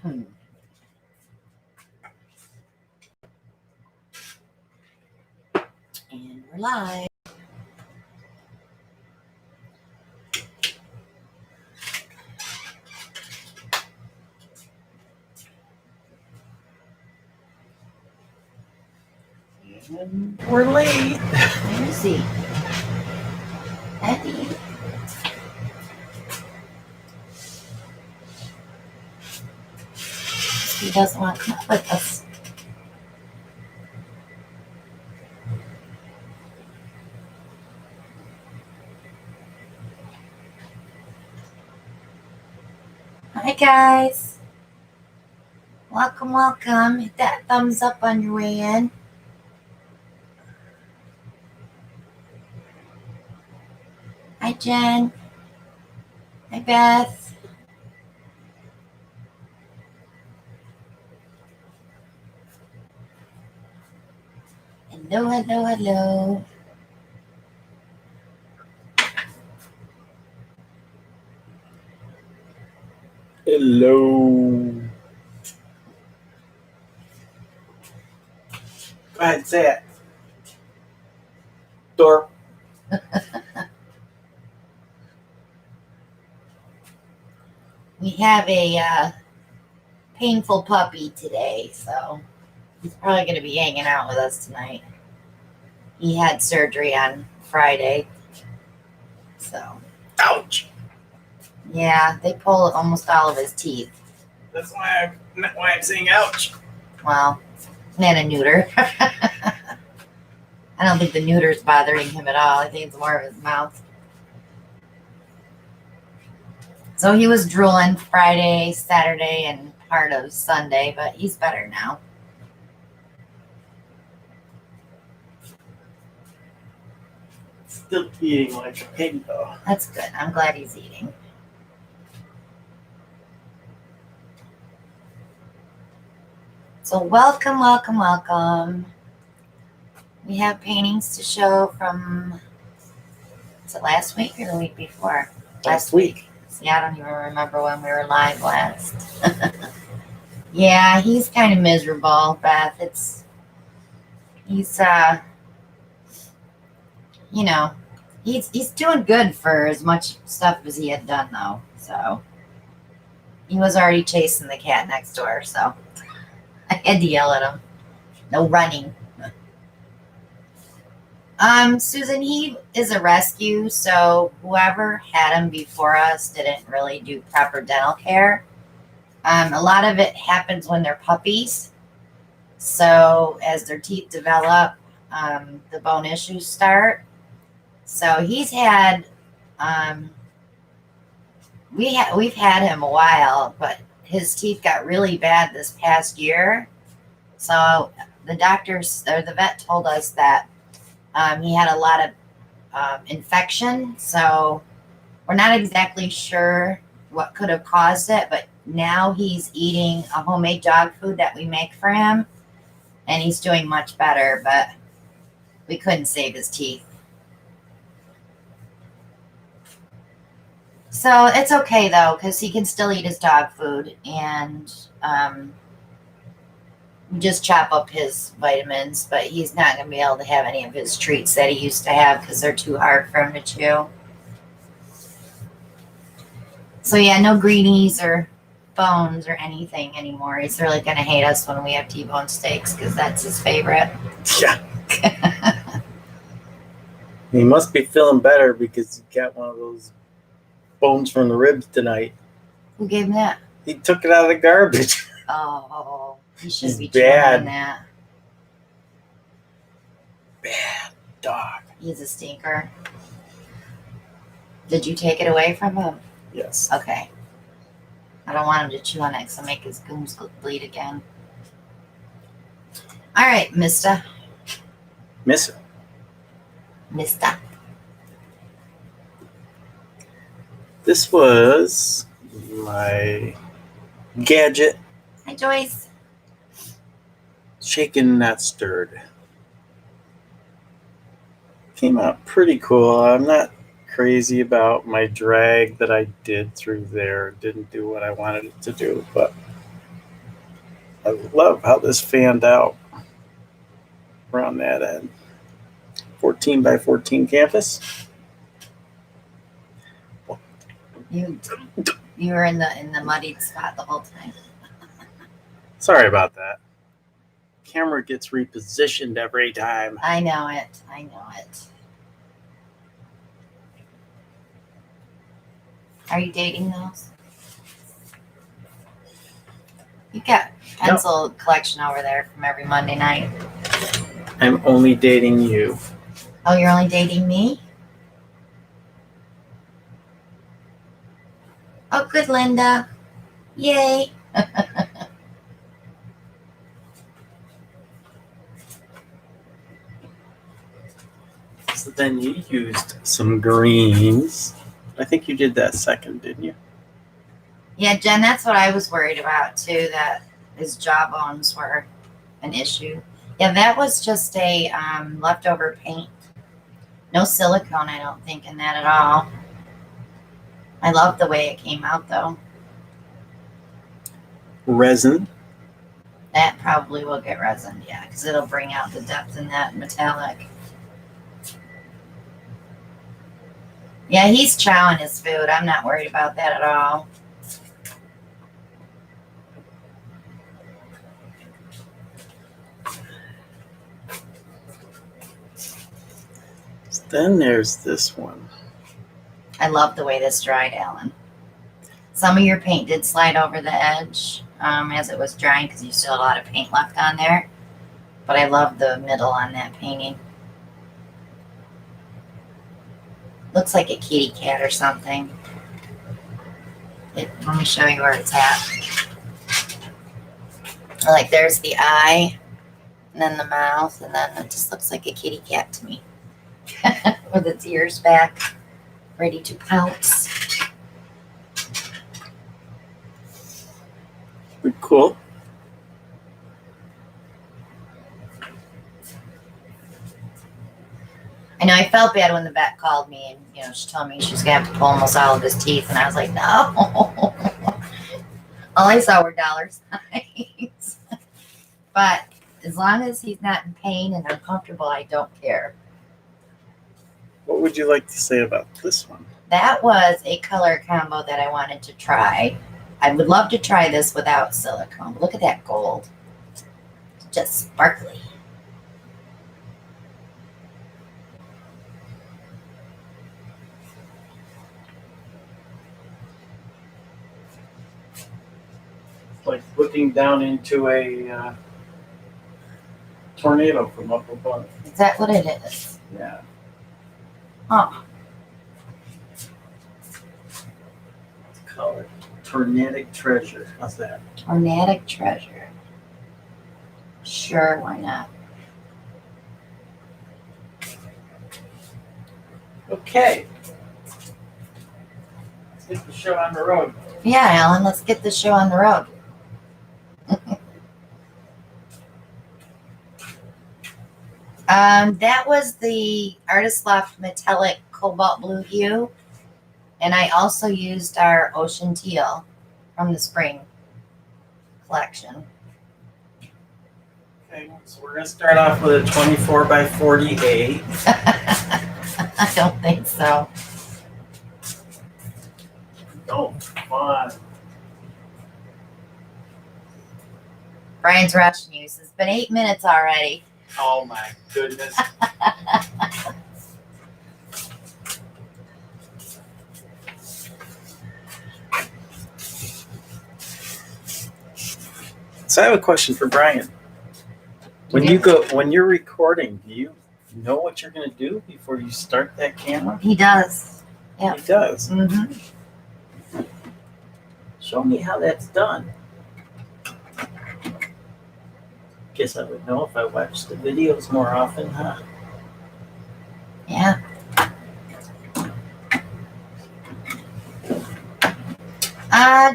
And we're live. And we're late. Let me see. Eddie. He doesn't want to come with us. Hi guys. Welcome, welcome. Hit that thumbs up on your way in. Hi Jen. Hi Beth. Hello, hello, hello. Hello. Go ahead, say it. Door. We have a painful puppy today, so he's probably going to be hanging out with us tonight. He had surgery on Friday, so. Ouch. Yeah, they pulled almost all of his teeth. That's why I'm saying ouch. Well, and a neuter. I don't think the neuter's bothering him at all. I think it's more of his mouth. So he was drooling Friday, Saturday, and part of Sunday, but he's better now. Still eating like a pig, though. That's good. I'm glad he's eating. So welcome, welcome, welcome. We have paintings to show from, was it last week or the week before? Last week. See, I don't even remember when we were live last. Yeah, he's kind of miserable, Beth. He's you know, he's doing good for as much stuff as he had done though. So he was already chasing the cat next door, so I had to yell at him. No running. Susan, he is a rescue, so whoever had him before us didn't really do proper dental care. A lot of it happens when they're puppies. So as their teeth develop, the bone issues start. So he's had, we've had him a while, but his teeth got really bad this past year. So the doctors or the vet told us that he had a lot of infection. So we're not exactly sure what could have caused it, but now he's eating a homemade dog food that we make for him, and he's doing much better, but we couldn't save his teeth. So it's okay though, because he can still eat his dog food, and we just chop up his vitamins, but he's not going to be able to have any of his treats that he used to have because they're too hard for him to chew. So yeah, no greenies or bones or anything anymore. He's really going to hate us when we have T-bone steaks because that's his favorite. Yeah. He must be feeling better because he got one of those bones from the ribs tonight. Who gave him that? He took it out of the garbage. Oh, he should be bad. trying that. Bad dog. He's a stinker. Did you take it away from him? Yes. Okay. I don't want him to chew on it because I'll make his gums bleed again. All right, mister. Miss her. Mister. This was my gadget. Hi, Joyce. Shaken, not stirred. Came out pretty cool. I'm not crazy about my drag that I did through there. Didn't do what I wanted it to do, but I love how this fanned out around that end. 14 by 14 canvas. You were in the muddied spot the whole time. Sorry about that. Camera gets repositioned every time. I know it. I know it. Are you dating those? You got pencil collection over there from every Monday night. I'm only dating you. Oh, you're only dating me? Oh, good, Linda. Yay. So then you used some greens. I think you did that second, didn't you? Yeah, Jen, that's what I was worried about too, that his jawbones were an issue. Yeah, that was just a leftover paint. No silicone, I don't think, in that at all. I love the way it came out, though. Resin. That probably will get resin, yeah, because it'll bring out the depth in that metallic. Yeah, he's chowing his food. I'm not worried about that at all. Then there's this one. I love the way this dried, Alan. Some of your paint did slide over the edge as it was drying because you still had a lot of paint left on there. But I love the middle on that painting. Looks like a kitty cat or something. Let me show you where it's at. Like there's the eye, and then the mouth, and then it just looks like a kitty cat to me. With its ears back, ready to pounce. Pretty cool. I know I felt bad when the vet called me and, she told me she's going to have to pull almost all of his teeth. And I was like, no. All I saw were dollar signs. But as long as he's not in pain and uncomfortable, I don't care. What would you like to say about this one? That was a color combo that I wanted to try. I would love to try this without silicone. Look at that gold. It's just sparkly. Like looking down into a tornado from up above. Is that what it is? Yeah. Oh, It's called Tornadic Treasure. How's that? tornadic treasure. Sure, why not? Okay. Let's get the show on the road. Yeah, Alan, let's get the show on the road. That was the Artist Loft Metallic Cobalt Blue Hue. And I also used our Ocean Teal from the spring collection. Okay, so we're going to start off with a 24 by 48. I don't think so. Oh, come on. Brian's rushing you. So it's been 8 minutes already. Oh my goodness. So I have a question for Brian. When you're recording, do you know what you're going to do before you start that camera? He does. Yeah. He does. Mm-hmm. Show me how that's done. Guess I would know if I watched the videos more often, huh? Yeah.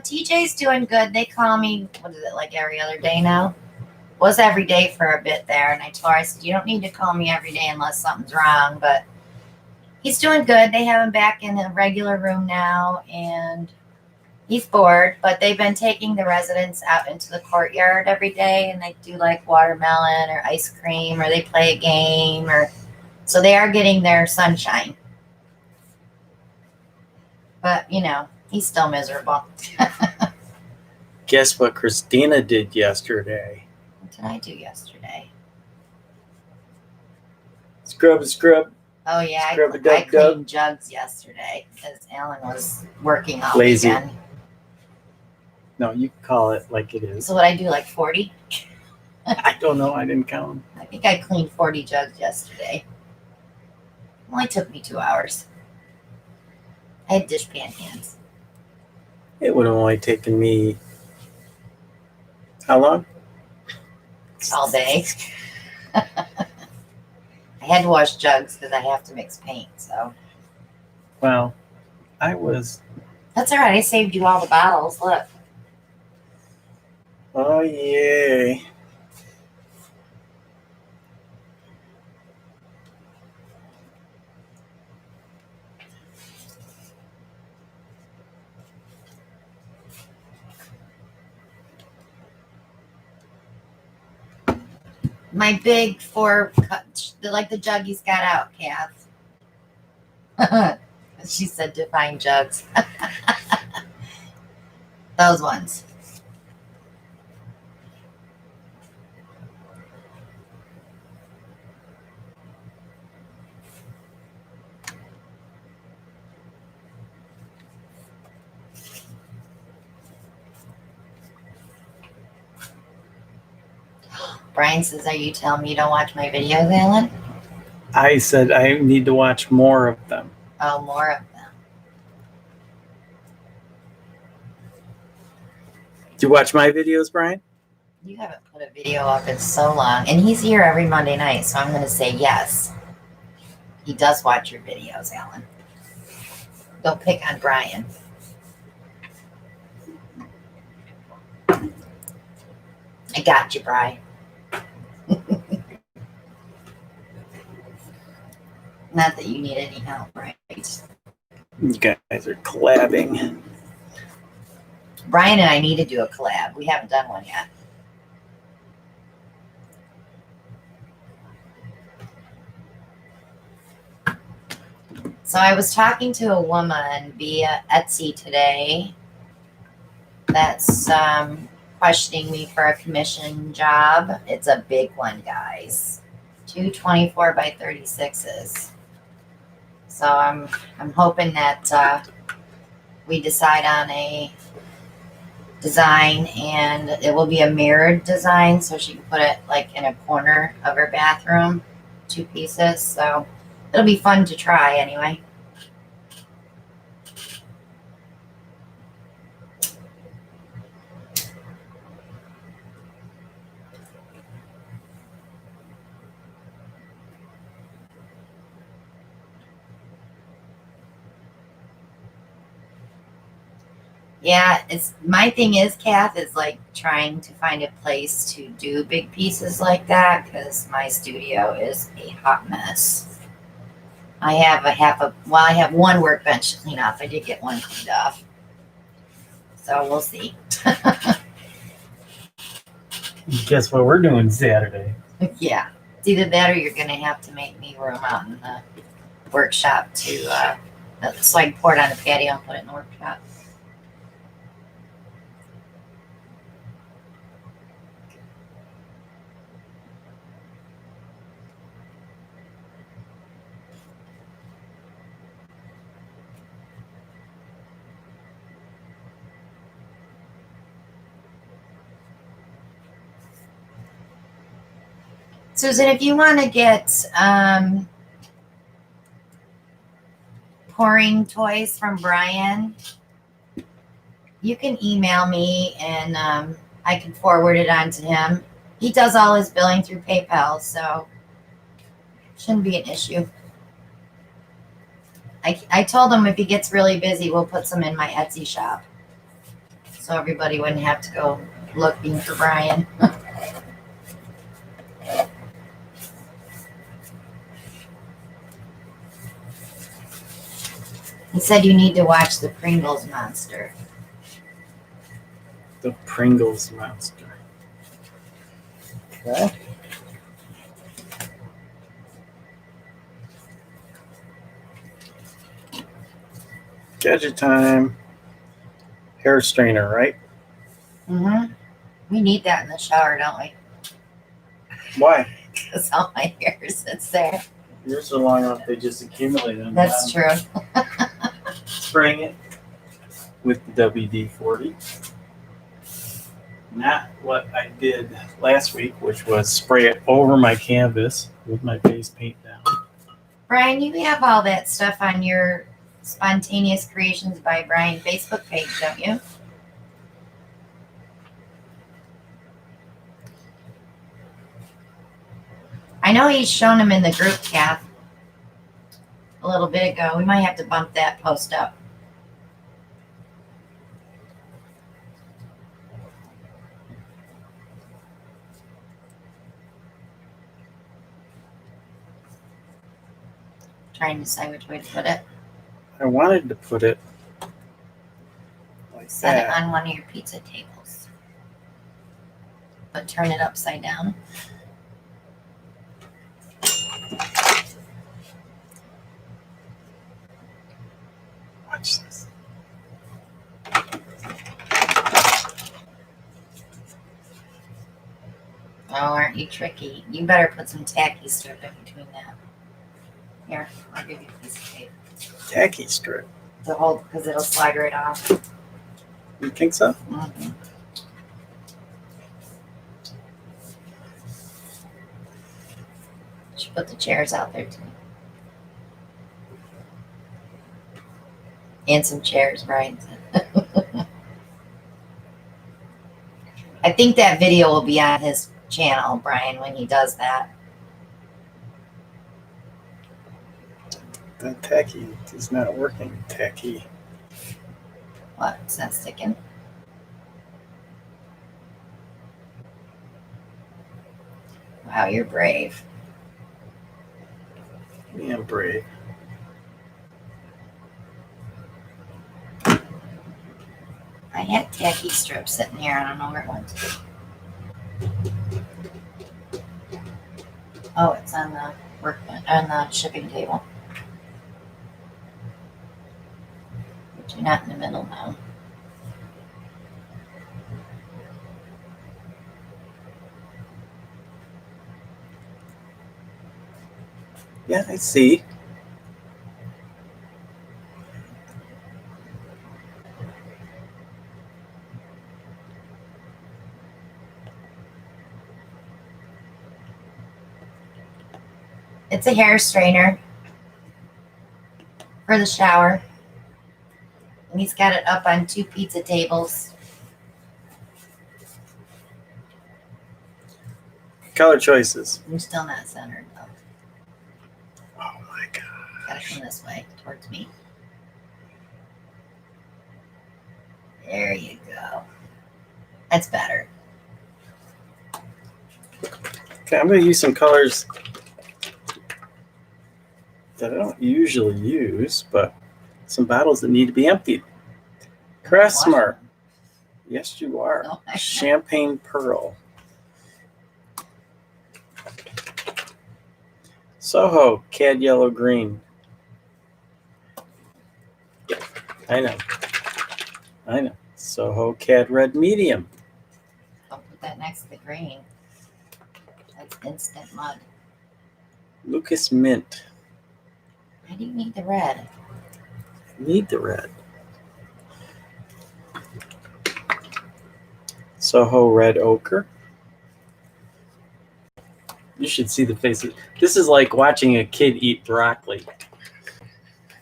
TJ's doing good. They call me, what is it, like every other day now? Was every day for a bit there. And I told her, I said, you don't need to call me every day unless something's wrong. But he's doing good. They have him back in a regular room now. And He's bored, but they've been taking the residents out into the courtyard every day, and they do like watermelon or ice cream, or they play a game, or so they are getting their sunshine. But you know, he's still miserable. Guess what Christina did yesterday? What did I do yesterday? Scrub. Oh yeah, I Scrub-a-dub-dub. cleaned Jugs yesterday because Alan was working all Lazy. weekend. No, you call it like it is. So what I do, like 40? I don't know. I didn't count them. I think I cleaned 40 jugs yesterday. It only took me 2 hours. I had dishpan hands. It would have only taken me how long? All day. I had to wash jugs because I have to mix paint, so. Well, I was. That's all right. I saved you all the bottles. Look. Oh, yay. My big 4 cup, like the juggies got out, Kath. She said define jugs. Those ones. Brian says, are you telling me you don't watch my videos, Alan? I said I need to watch more of them. Oh, more of them. Do you watch my videos, Brian? You haven't put a video up in so long. And he's here every Monday night, so I'm going to say yes. He does watch your videos, Alan. Don't pick on Brian. I got you, Brian. Not that you need any help, right? You guys are collabing. Brian and I need to do a collab. We haven't done one yet. So I was talking to a woman via Etsy today that's questioning me for a commission job. It's a big one, guys. 2 24 by 36s. So I'm hoping that we decide on a design, and it will be a mirrored design, so she can put it like in a corner of her bathroom, 2 pieces. So it'll be fun to try anyway. Yeah, it's my thing is, Kath, is like trying to find a place to do big pieces like that because my studio is a hot mess. I have I have 1 workbench to clean off. I did get 1 cleaned off. So we'll see. Guess what we're doing Saturday? Yeah. It's either that or you're going to have to make me room out in the workshop to, so I can pour it on the patio and put it in the workshop. Susan, if you want to get pouring toys from Brian, you can email me and I can forward it on to him. He does all his billing through PayPal, so shouldn't be an issue. I told him if he gets really busy, we'll put some in my Etsy shop, so everybody wouldn't have to go looking for Brian. He said you need to watch the Pringles monster. The Pringles monster. Okay. Gadget time. Hair strainer, right? Mm-hmm. We need that in the shower, don't we? Why? Because all my hair sits there. Yours are long enough, they just accumulate on That's true. Spraying it with the WD-40. Not what I did last week, which was spray it over my canvas with my face paint down. Brian, you have all that stuff on your Spontaneous Creations by Brian Facebook page, don't you? I know he's shown them in the group, Kath, a little bit ago. We might have to bump that post up. Trying to decide which way to put it. I wanted to put it like Set it that. on one of your pizza tables. But turn it upside down. Watch this. Oh, aren't you tricky? You better put some tacky strip in between that. Here, I'll give you a piece of tape. Tacky strip. To hold, because it'll slide right off. You think so? Mm-hmm. Should put the chairs out there too. And some chairs, right? I think that video will be on his channel, Brian, when he does that. That tacky is not working. Tacky. What? It's not sticking? Wow, you're brave. Yeah, I'm brave. I had tacky strips sitting here. I don't know where it went to. Oh, it's on the on the shipping table. But you're not in the middle now. Yeah, I see. It's a hair strainer for the shower. And he's got it up on 2 pizza tables. Color choices. You're still not centered though. Oh my god. Gotta come this way towards me. There you go. That's better. Okay, I'm going to use some colors that I don't usually use, but some bottles that need to be emptied. Craftsmart. Yes, you are. Oh, I know. Champagne Pearl. Soho, Cad Yellow Green. I know. Soho, Cad Red Medium. Don't put that next to the green. That's instant mud. Lucas Mint. Why do you need the red? Need the red. Soho Red Ochre. You should see the faces. This is like watching a kid eat broccoli.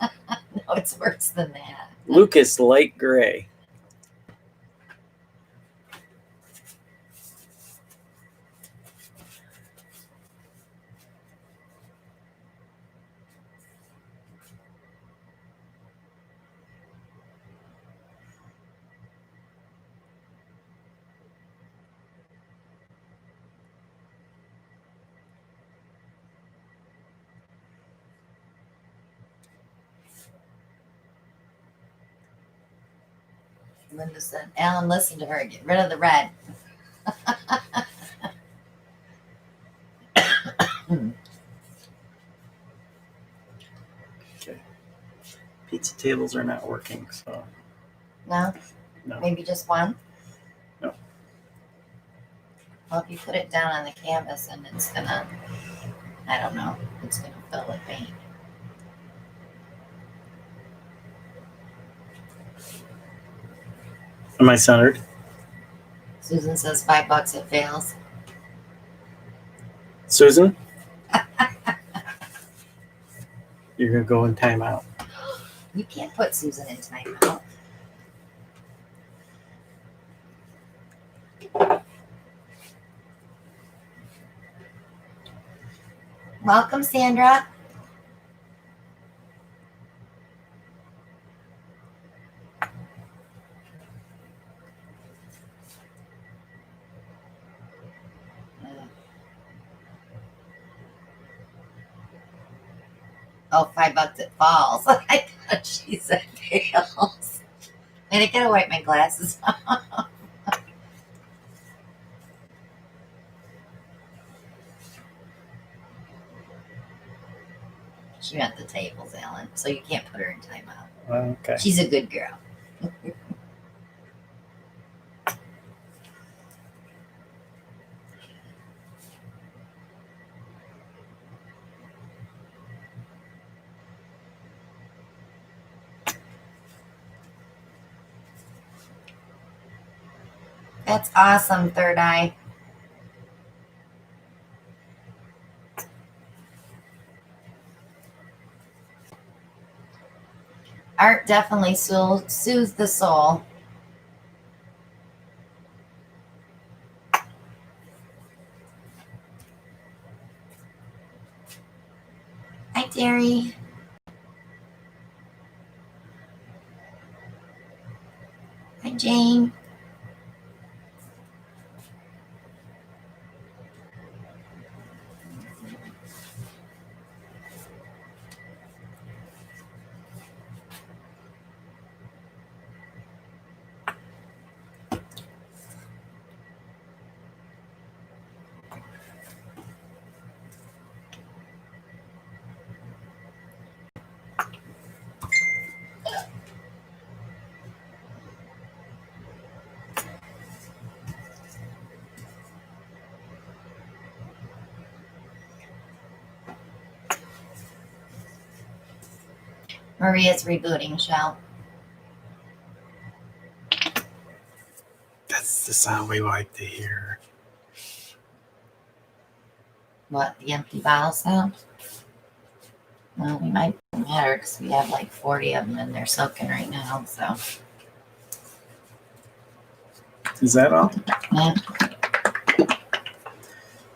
No, it's worse than that. Lucas Light Gray. Linda said, Alan, listen to her. Get rid of the red. Okay. Pizza tables are not working, so No? no. Maybe just one? No. Well, if you put it down on the canvas and it's gonna, I don't know, it's gonna fill with paint. Am I centered? Susan says $5 it fails. Susan? You're gonna go in timeout. You can't put Susan in timeout. Welcome, Sandra. Oh, $5 it falls. I thought she said fails. And I gotta wipe my glasses off. She meant the tables, Alan, so you can't put her in timeout. Okay. She's a good girl. That's awesome, Third Eye. Art definitely soothes the soul. Hi, Terry. Hi, Jane. Maria's rebooting, Shell. That's the sound we like to hear. What, the empty bottle sound? Well, we might matter because we have like 40 of them and they're soaking right now, so. Is that all? Yeah.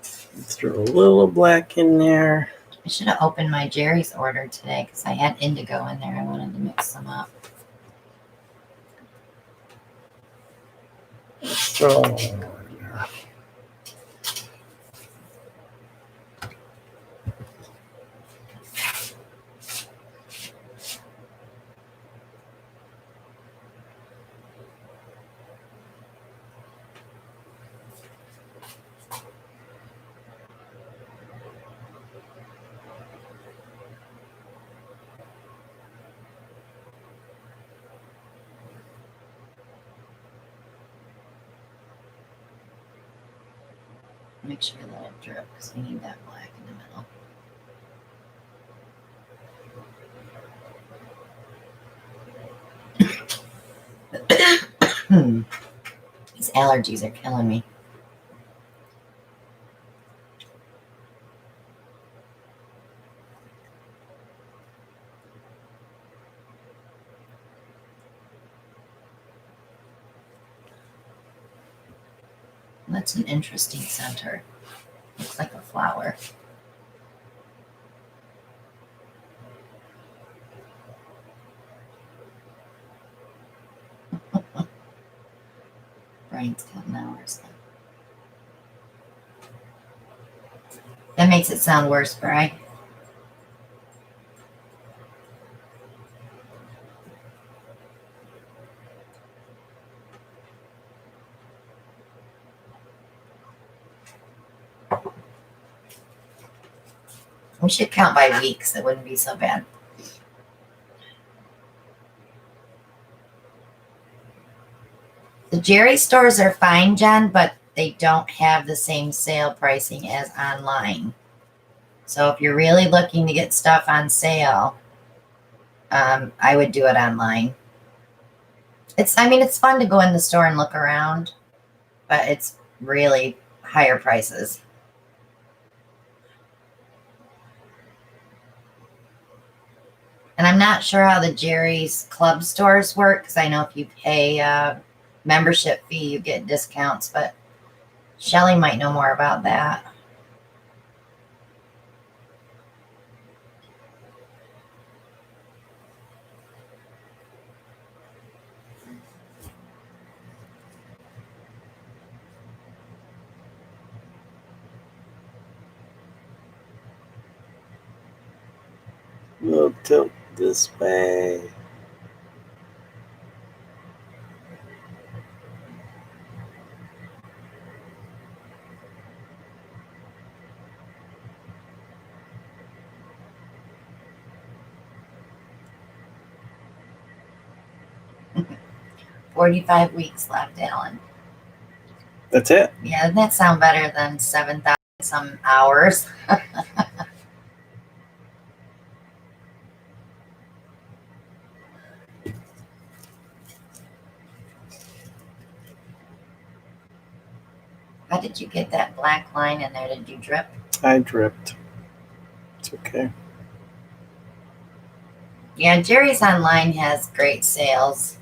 Throw a little black in there. I should have opened my Gerrys order today because I had indigo in there. I wanted to mix them up. Throw a little more in there. Make sure that it drips because we need that black in the middle. These allergies are killing me. That's an interesting center. Looks like a flower. Brian's counting hours. That makes it sound worse, Brian. We should count by weeks. It wouldn't be so bad. The Gerry stores are fine, Jen, but they don't have the same sale pricing as online. So if you're really looking to get stuff on sale, I would do it online. It's fun to go in the store and look around, but it's really higher prices. And I'm not sure how the Gerry's club stores work, because I know if you pay a membership fee, you get discounts, but Shelly might know more about that. We'll tilt this way. $45 weeks left, Alan. That's it? Yeah, doesn't that sound better than 7,000 some hours? How did you get that black line in there? Did you drip? I dripped. It's okay. Yeah, Gerry's online has great sales.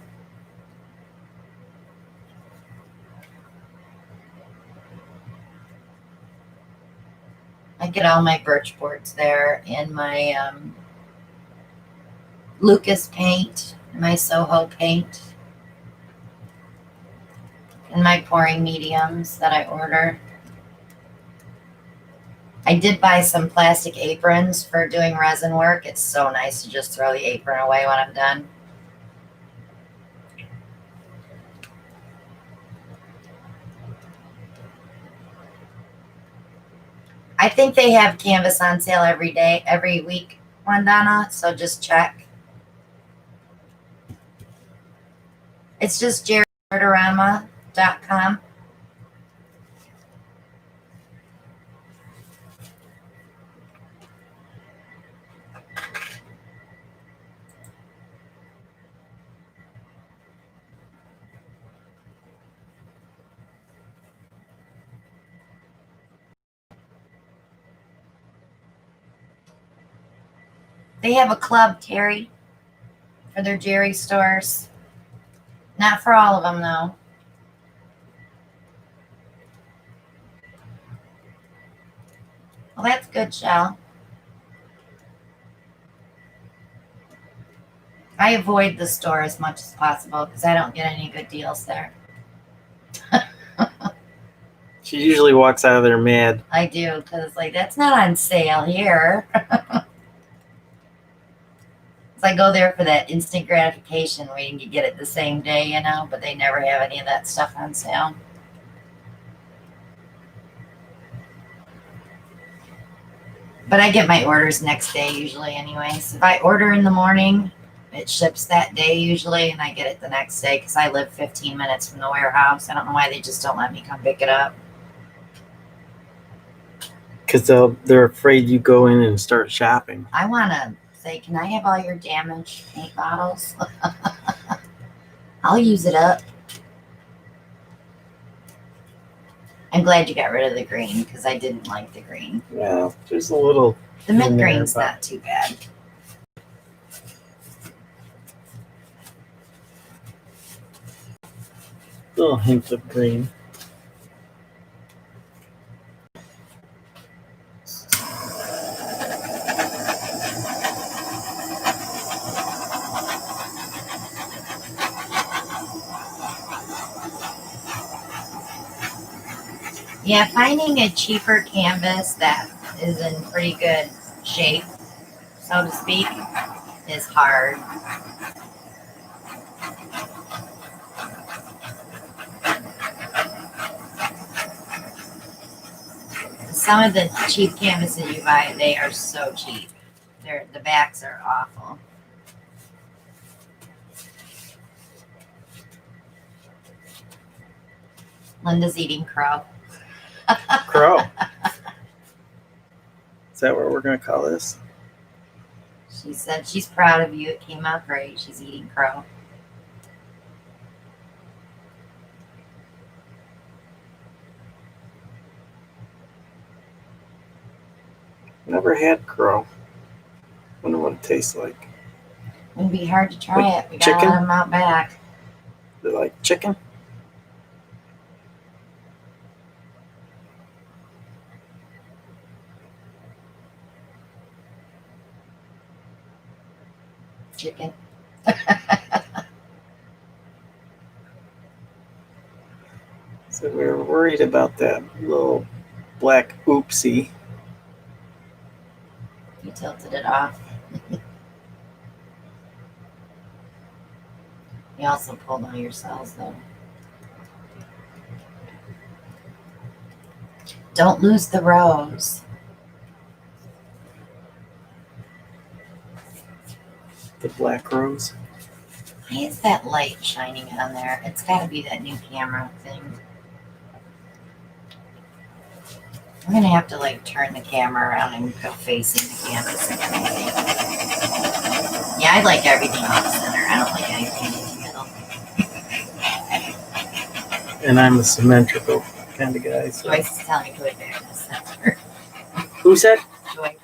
I get all my birch boards there and my Lucas paint, my Soho paint, and my pouring mediums that I order. I did buy some plastic aprons for doing resin work. It's so nice to just throw the apron away when I'm done. I think they have canvas on sale every week, Wandana, so just check. It's just jerrydorama.com. They have a club, Terry, for their Gerry stores. Not for all of them, though. Well, that's good, Shell. I avoid the store as much as possible because I don't get any good deals there. She usually walks out of there mad. I do, because that's not on sale here. I go there for that instant gratification where you can get it the same day, but they never have any of that stuff on sale. But I get my orders next day usually anyways. If I order in the morning, it ships that day usually, and I get it the next day because I live 15 minutes from the warehouse. I don't know why they just don't let me come pick it up. Because they're afraid you go in and start shopping. I want to say, can I have all your damaged paint bottles? I'll use it up. I'm glad you got rid of the green because I didn't like the green. Yeah, there's a little. The mint green's not too bad. Little hint of green. Yeah, finding a cheaper canvas that is in pretty good shape, so to speak, is hard. Some of the cheap canvases you buy, they are so cheap. The backs are awful. Linda's eating crow. Crow. Is that what we're going to call this? She said she's proud of you. It came out great. She's eating crow. Never had crow. Wonder what it tastes like. It'd be hard to try Like it. We gotta chicken? let them out back. They like chicken? Chicken. So we were worried about that little black oopsie. You tilted it off. You also pulled all your cells though. Don't lose the rose. The black rose. Why is that light shining on there? It's got to be that new camera thing. I'm going to have to like turn the camera around and go facing the canvas again. Yeah, I like everything off center. I don't like anything in the middle. And I'm a symmetrical kind of guy. So. Joyce is telling me to put it back in the center. Who said? Joyce.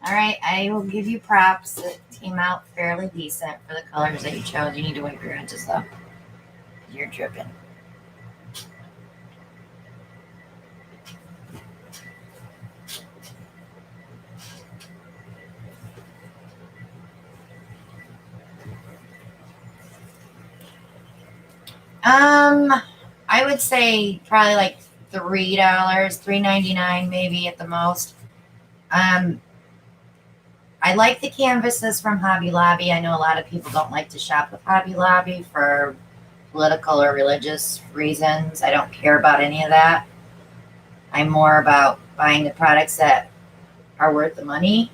All right, I will give you props. It came out fairly decent for the colors that you chose. You need to wipe your edges though. You're dripping. I would say probably like $3, $3.99 maybe at the most. I like the canvases from Hobby Lobby. I know a lot of people don't like to shop with Hobby Lobby for political or religious reasons. I don't care about any of that. I'm more about buying the products that are worth the money.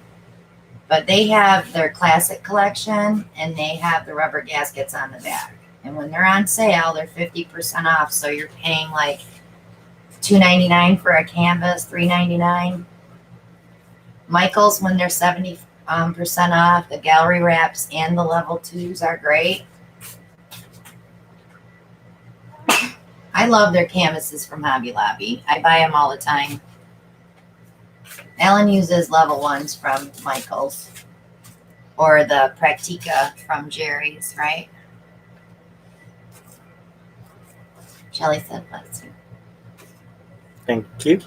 But they have their classic collection and they have the rubber gaskets on the back. And when they're on sale, they're 50% off. So you're paying like $2.99 for a canvas, $3.99. Michael's, when they're 70% off, the gallery wraps and the level 2s are great. I love their canvases from Hobby Lobby. I buy them all the time. Ellen uses level 1s from Michael's or the Practica from Gerrys, right? Shelly said, bless you. Thank you.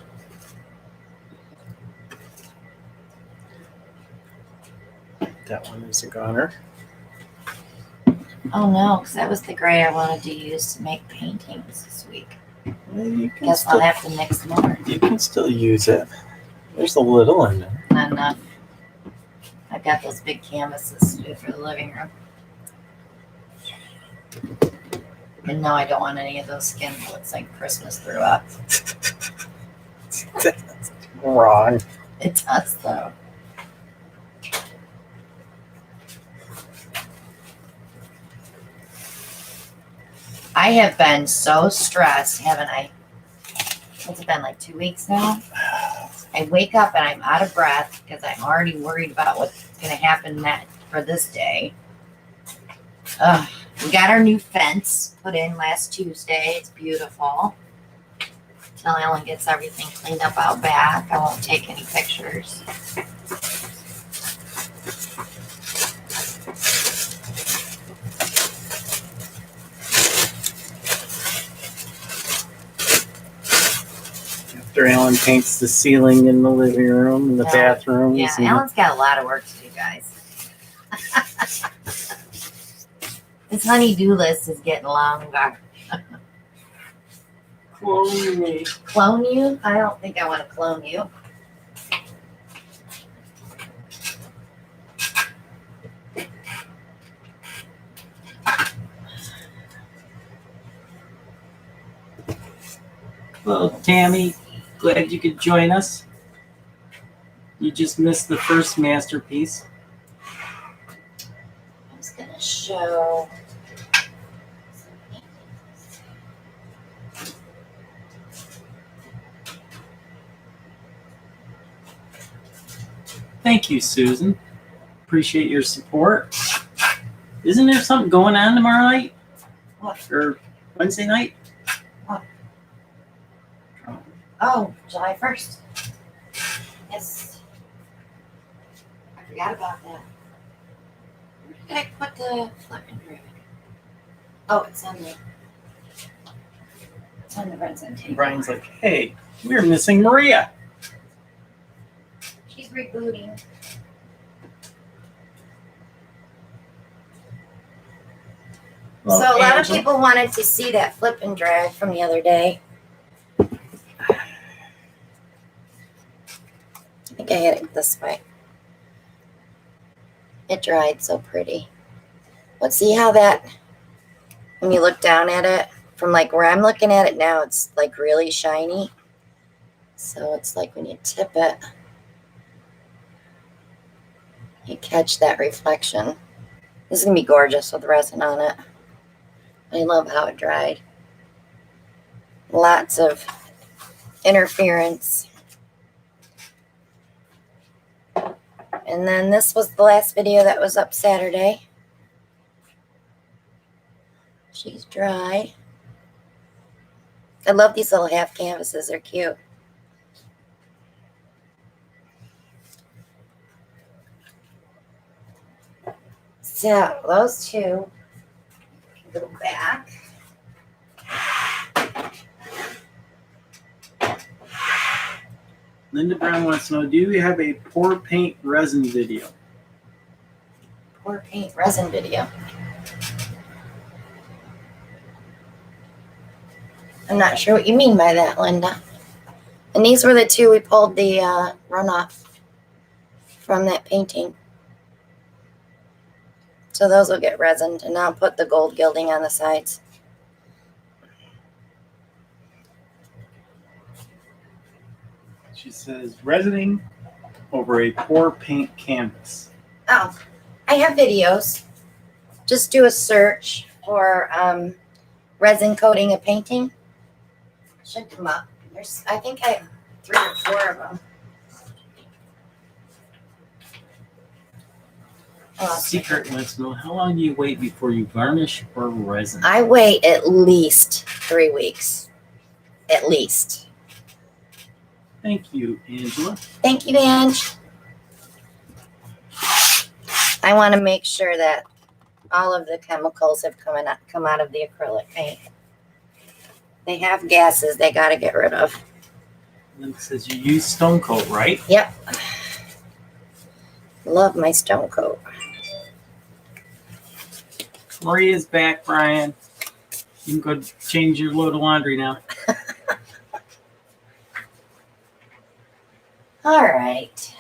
That one is a goner. Oh no, because that was the gray I wanted to use to make paintings this week. Well, you can Guess still, I'll have to mix more. you can still use it. There's a little in there. Not enough. I've got those big canvases to do for the living room. And no, I don't want any of those skin that looks like Christmas threw up. That's wrong. It does though. I have been so stressed, haven't I? What's it been, like 2 weeks now? I wake up and I'm out of breath because I'm already worried about what's going to happen for this day. We got our new fence put in last Tuesday. It's beautiful. Till Ellen gets everything cleaned up out back. I won't take any pictures. After Alan paints the ceiling in the living room and the bathrooms. Yeah, and Ellen's got a lot of work to do, guys. This honey-do list is getting longer. Clone me. Clone you? I don't think I want to clone you. Hello, Tammy. Glad you could join us. You just missed the first masterpiece. I was going to show. Thank you, Susan. Appreciate your support. Isn't there something going on tomorrow night? What? Or Wednesday night? What? Oh, July 1st. Yes. I forgot about that. Where did I put the flipping drag? Oh, it's on the resin table. Brian's like, hey, we're missing Maria. She's rebooting. Well, So a lot of Angela- people wanted to see that flip and drag from the other day. I think I hit it this way. It dried so pretty. But see how that, when you look down at it, from like where I'm looking at it now, it's like really shiny. So it's like when you tip it, you catch that reflection. This is going to be gorgeous with resin on it. I love how it dried. Lots of interference. And then this was the last video that was up Saturday. She's dry. I love these little half canvases. They're cute. So those two go back. Linda Brown wants to know, do you have a pour paint resin video? Pour paint resin video. I'm not sure what you mean by that, Linda. And these were the two we pulled the runoff from that painting. So those will get resined, and I'll put the gold gilding on the sides. She says, resining over a pour paint canvas. Oh, I have videos. Just do a search for resin coating a painting. Should come up. There's, I think I have 3 or 4 of them. Oh, Secret wants to know, how long do you wait before you varnish or resin? I wait at least 3 weeks. At least. Thank you, Angela. Thank you, Ange. I want to make sure that all of the chemicals have come out of the acrylic paint. They have gases they got to get rid of. Linda says you use stone coat, right? Yep. Love my stone coat. Maria's back, Brian. You can go change your load of laundry now. All right.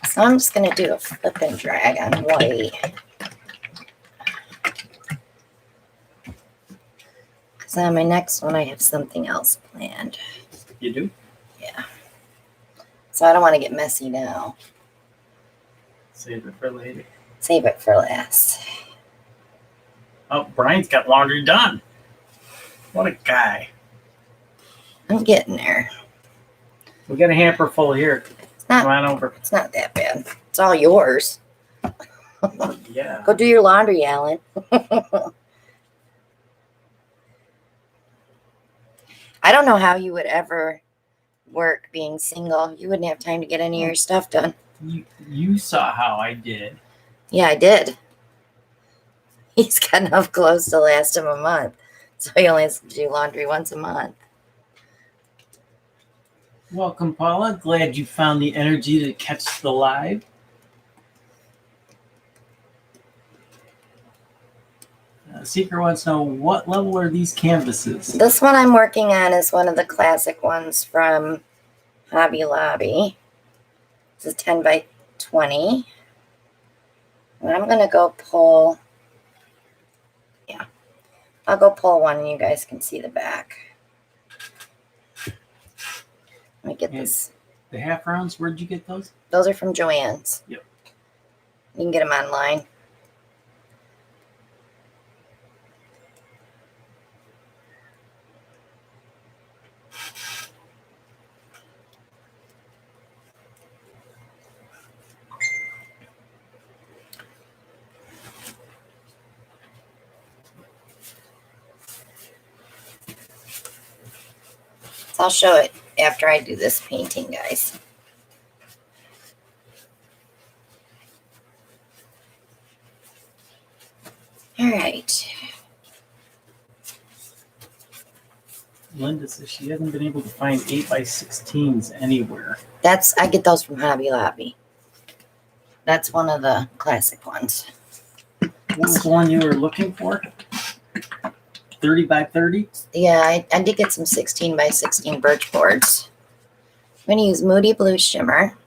So I'm just going to do a flip and drag on white. Because on my next one, I have something else planned. You do? Yeah. So I don't want to get messy now. Save it for later. Save it for last. Oh, Brian's got laundry done. What a guy. I'm getting there. We got a hamper full here. Not- Come on over. It's not that bad. It's all yours. Yeah. Go do your laundry, Alan. I don't know how you would ever work being single. You wouldn't have time to get any of your stuff done. You saw how I did. Yeah, I did. He's got enough clothes to last him a month. So he only has to do laundry once a month. Welcome, Paula. Glad you found the energy to catch the live. Seeker wants to know, what level are these canvases? This one I'm working on is one of the classic ones from Hobby Lobby. This is 10 by 20. And I'm going to go pull, yeah, I'll go pull one and you guys can see the back. Let me get this. The half rounds, where'd you get those? Those are from Joanne's. Yep. You can get them online. So I'll show it after I do this painting, guys. All right. Linda says she hasn't been able to find 8x16s anywhere. I get those from Hobby Lobby. That's one of the classic ones. What was the one you were looking for? 30 by 30? Yeah, I did get some 16 by 16 birch boards. I'm going to use Moody Blue Shimmer.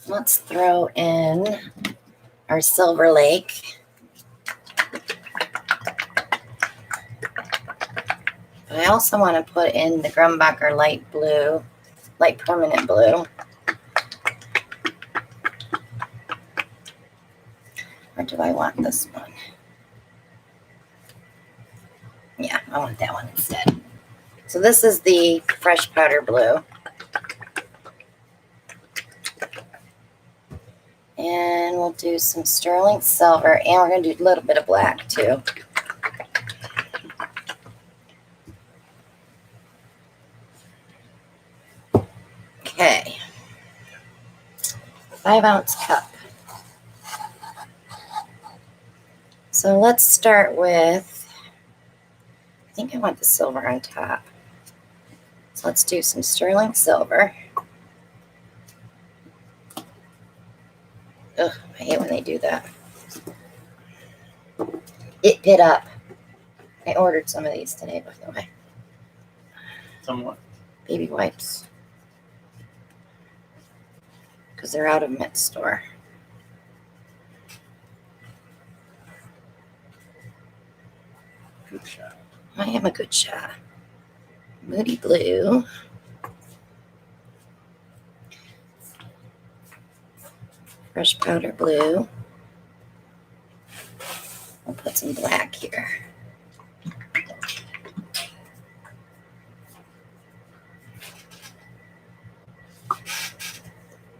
Let's throw in our Silver Lake. But I also want to put in the Grumbacher light blue, light permanent blue. Or do I want this one? Yeah, I want that one instead. So this is the fresh powder blue. And we'll do some sterling silver, and we're going to do a little bit of black too. Okay. 5-ounce cup. So let's start with, I think I want the silver on top. So let's do some sterling silver. Ugh, I hate when they do that. It bit up. I ordered some of these today, by the way. Somewhat. Baby wipes. Because they're out of Met store. Good shot. I am a good shot. Moody Blue. Fresh powder blue. I'll put some black here.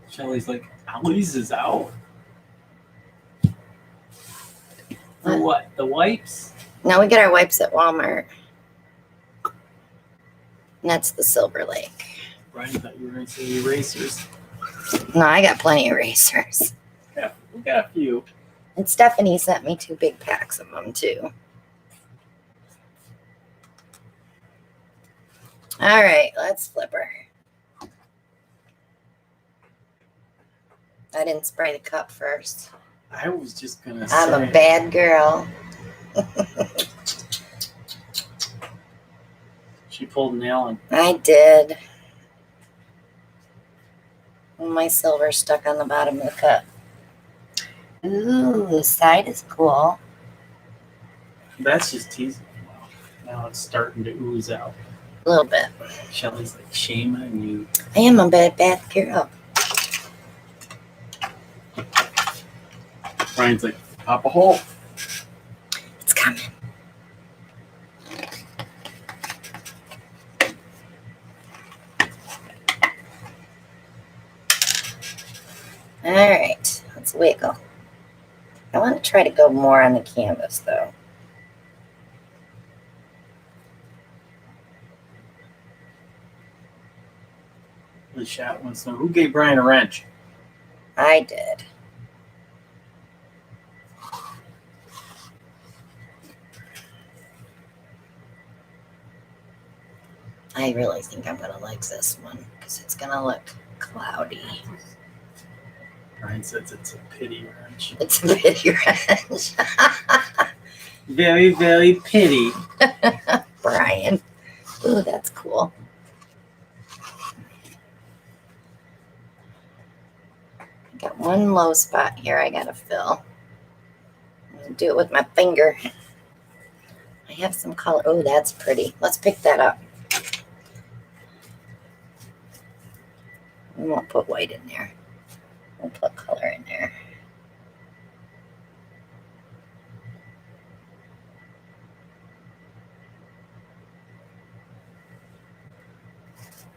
Shelly's like, Aloy's is out. For what? The wipes? Now we get our wipes at Walmart. And that's the Silver Lake. Brian thought you were going to say erasers. No, I got plenty of erasers. Yeah, we got a few. And Stephanie sent me 2 big packs of them too. All right, let's flip her. I didn't spray the cup first. I was just going to say. I'm a bad girl. She pulled an Allen. I did. My silver stuck on the bottom of the cup. Ooh, the side is cool. That's just teasing. Wow. Now it's starting to ooze out. A little bit. Shelly's like, shame on you. I am a bad girl. Brian's like, pop a hole. It's coming. All right, let's wiggle. I want to try to go more on the canvas though. The shot wants to know, who gave Brian a wrench? I did. I really think I'm going to like this one because it's going to look cloudy. Brian says it's a pity wrench. It's a pity wrench. Very, very pity. Brian. Ooh, that's cool. one low spot here I gotta fill. I'm gonna do it with my finger. I have some color. Oh, that's pretty. Let's pick that up. We won't put white in there. We'll put color in there.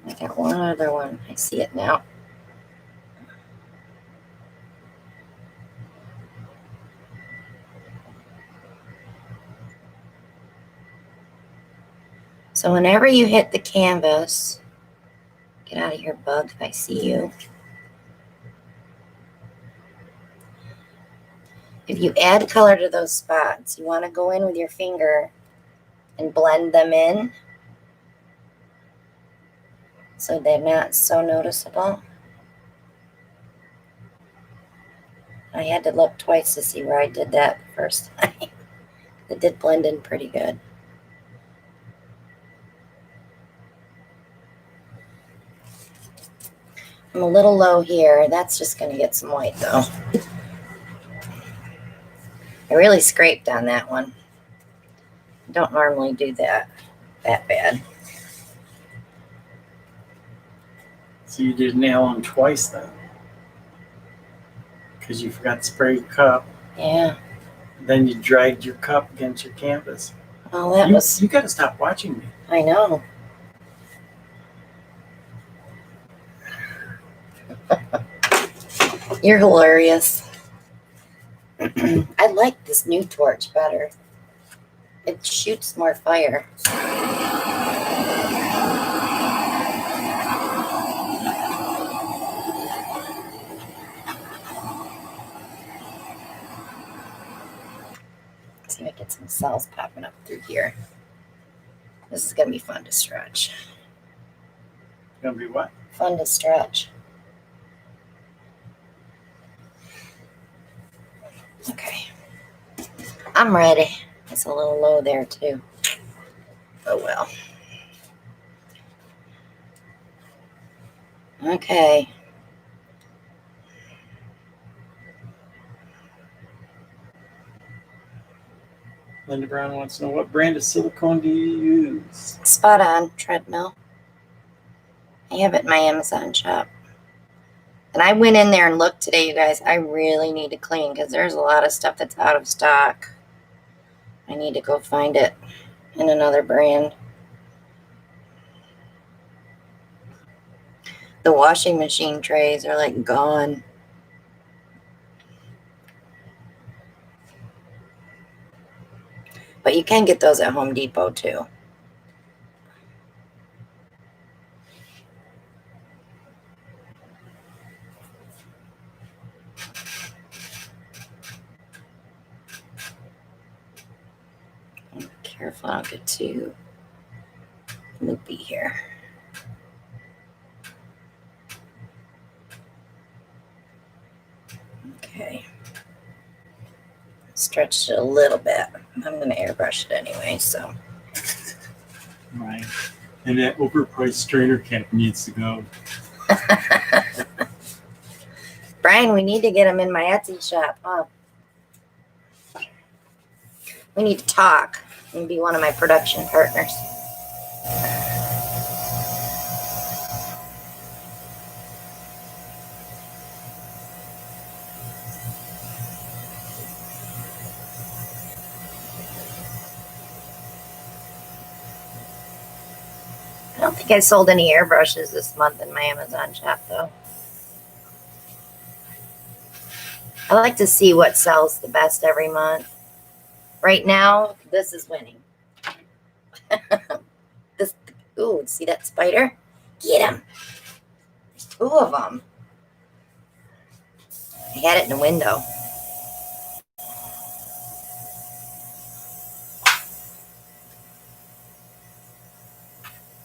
I got one other one. I see it now. So whenever you hit the canvas, get out of here, bug, if I see you. If you add color to those spots, you want to go in with your finger and blend them in so they're not so noticeable. I had to look twice to see where I did that the first time. It did blend in pretty good. I'm a little low here. That's just going to get some white though. I really scraped on that one. I don't normally do that bad. So you did nail them twice then, because you forgot to spray your cup. Yeah. Then you dragged your cup against your canvas. Well, that was. You got to stop watching me. I know. You're hilarious. I like this new torch better. It shoots more fire. See if I get some cells popping up through here. This is going to be fun to stretch. Gonna be what? Fun to stretch. Okay. I'm ready. It's a little low there too. Oh well. Okay. Linda Brown wants to know, what brand of silicone do you use? Spot on treadmill. I have it in my Amazon shop. And I went in there and looked today, you guys. I really need to clean because there's a lot of stuff that's out of stock. I need to go find it in another brand. The washing machine trays are like gone. But you can get those at Home Depot too. Be careful, I don't get too loopy here. Okay. Stretched it a little bit. I'm going to airbrush it anyway, so. Right. And that overpriced strainer cap needs to go. Brian, we need to get him in my Etsy shop, huh? We need to talk and be one of my production partners. I don't think I sold any airbrushes this month in my Amazon shop, though. I like to see what sells the best every month. Right now, this is winning. Ooh, see that spider? Get him. There's 2 of them. I had it in the window.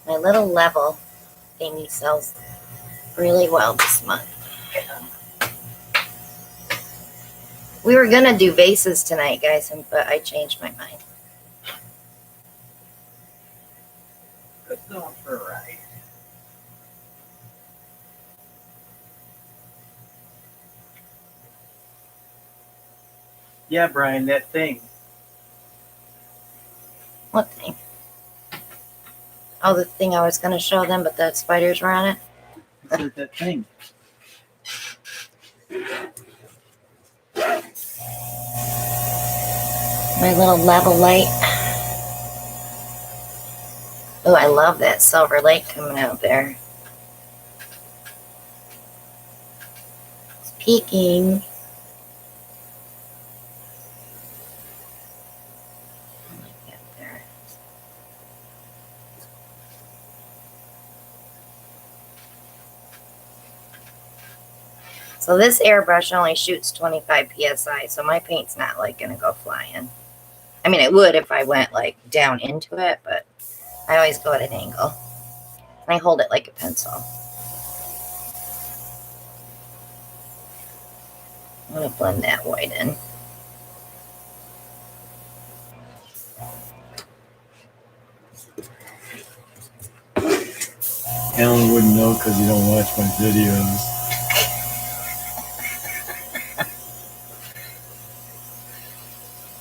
My little level thingy sells really well this month. We were going to do vases tonight, guys, but I changed my mind. Good going for a ride. Yeah, Brian, that thing. What thing? Oh, the thing I was going to show them, but the spiders were on it. I said that thing. My little level light. Oh, I love that silver light coming out there. It's peeking. There. So this airbrush only shoots 25 psi, so my paint's not like gonna go flying. I mean, it would if I went like down into it, but I always go at an angle. And I hold it like a pencil. I'm gonna blend that white in. Alan wouldn't know because you don't watch my videos.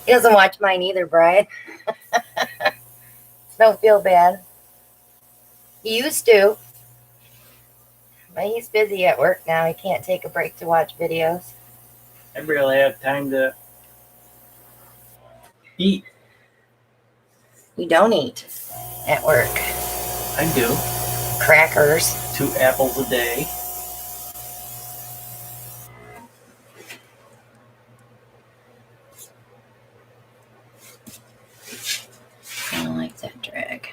He doesn't watch mine either, Brian. Don't feel bad. He used to. But he's busy at work now. He can't take a break to watch videos. I barely have time to eat. You don't eat at work. I do. Crackers. 2 apples a day. I don't like that drag.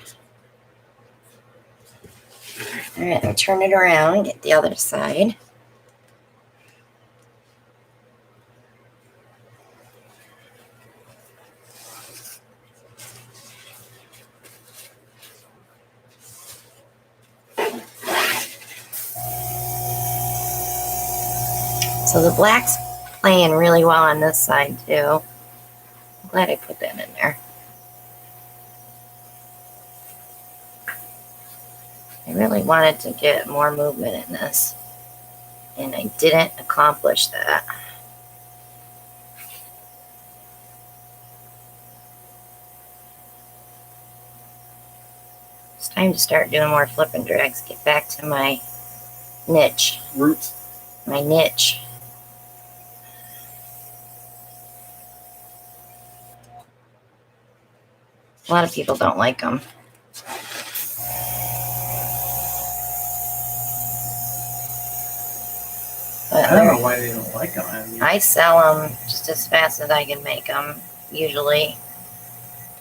All right, I'll turn it around and get the other side. So the black's playing really well on this side too. I'm glad I put that in there. I really wanted to get more movement in this, and I didn't accomplish that. It's time to start doing more flip and drags. Get back to my niche. Roots. My niche. A lot of people don't like them. But I don't know why they don't like them. I sell them just as fast as I can make them, usually.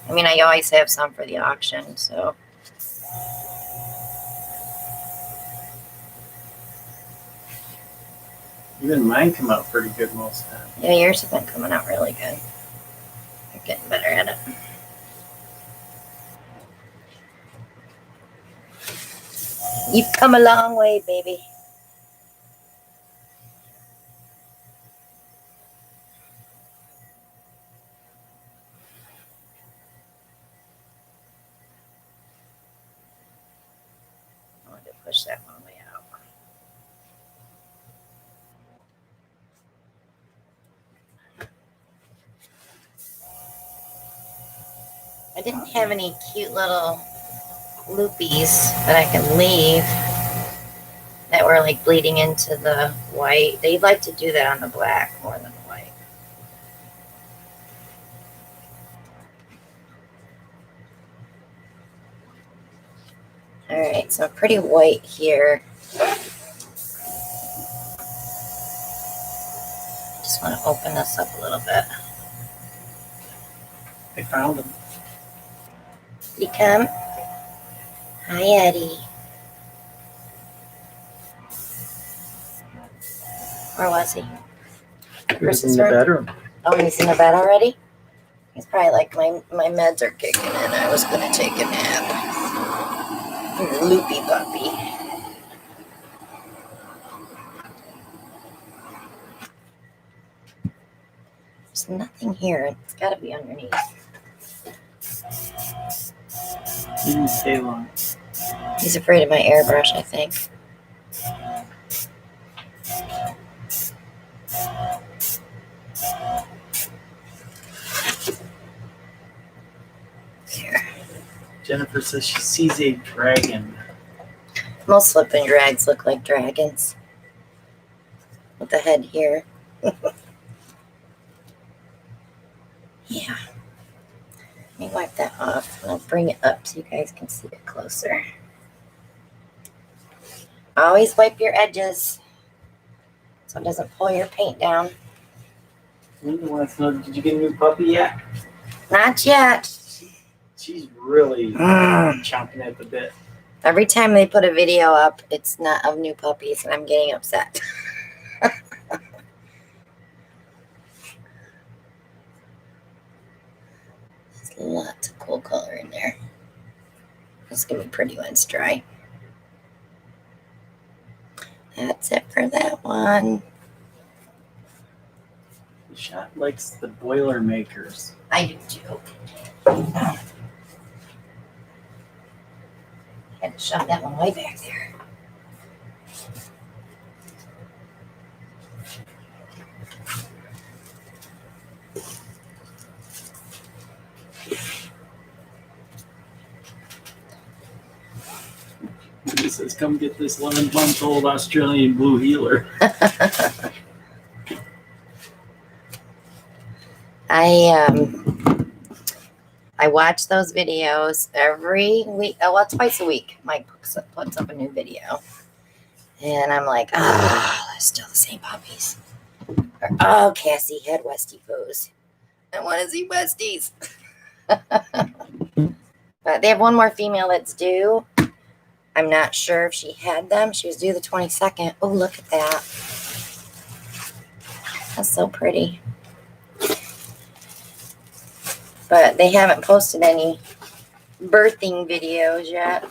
I mean, I always have some for the auction, so. Even mine come out pretty good most of the time. Yeah, yours have been coming out really good. You're getting better at it. You've come a long way, baby. I wanted to push that one way out. I didn't have any cute little loopies that I can leave that were like bleeding into the white. They like to do that on the black more than the white. All right, so pretty white here. Just want to open this up a little bit. I found them. Did he come? Hi, Eddie. Where was he? He was in the bedroom. Oh, he's in the bed already? He's probably like, my meds are kicking in. I was going to take a nap. Loopy puppy. There's nothing here. It's got to be underneath. He didn't stay long. He's afraid of my airbrush, I think. Jennifer says she sees a dragon. Most slip and drags look like dragons. With the head here. Yeah. Let me wipe that off. And I'll bring it up so you guys can see it closer. Always wipe your edges so it doesn't pull your paint down. Linda wants to know, did you get a new puppy yet? Not yet. She's really chomping at the bit. Every time they put a video up, it's not of new puppies, and I'm getting upset. There's lots of cool color in there. It's going to be pretty when it's dry. That's it for that one. The shop likes the Boilermakers. I do too. Had to shove that one way back there. He says, come get this 11-month-old Australian blue healer. I watch those videos every week. Oh, well, twice a week. Mike puts up a new video. And I'm like, they're still the same puppies. Or, oh, Cassie had Westie foes. I want to see Westies. But they have one more female that's due. I'm not sure if she had them. She was due the 22nd. Oh, look at that. That's so pretty. But they haven't posted any birthing videos yet.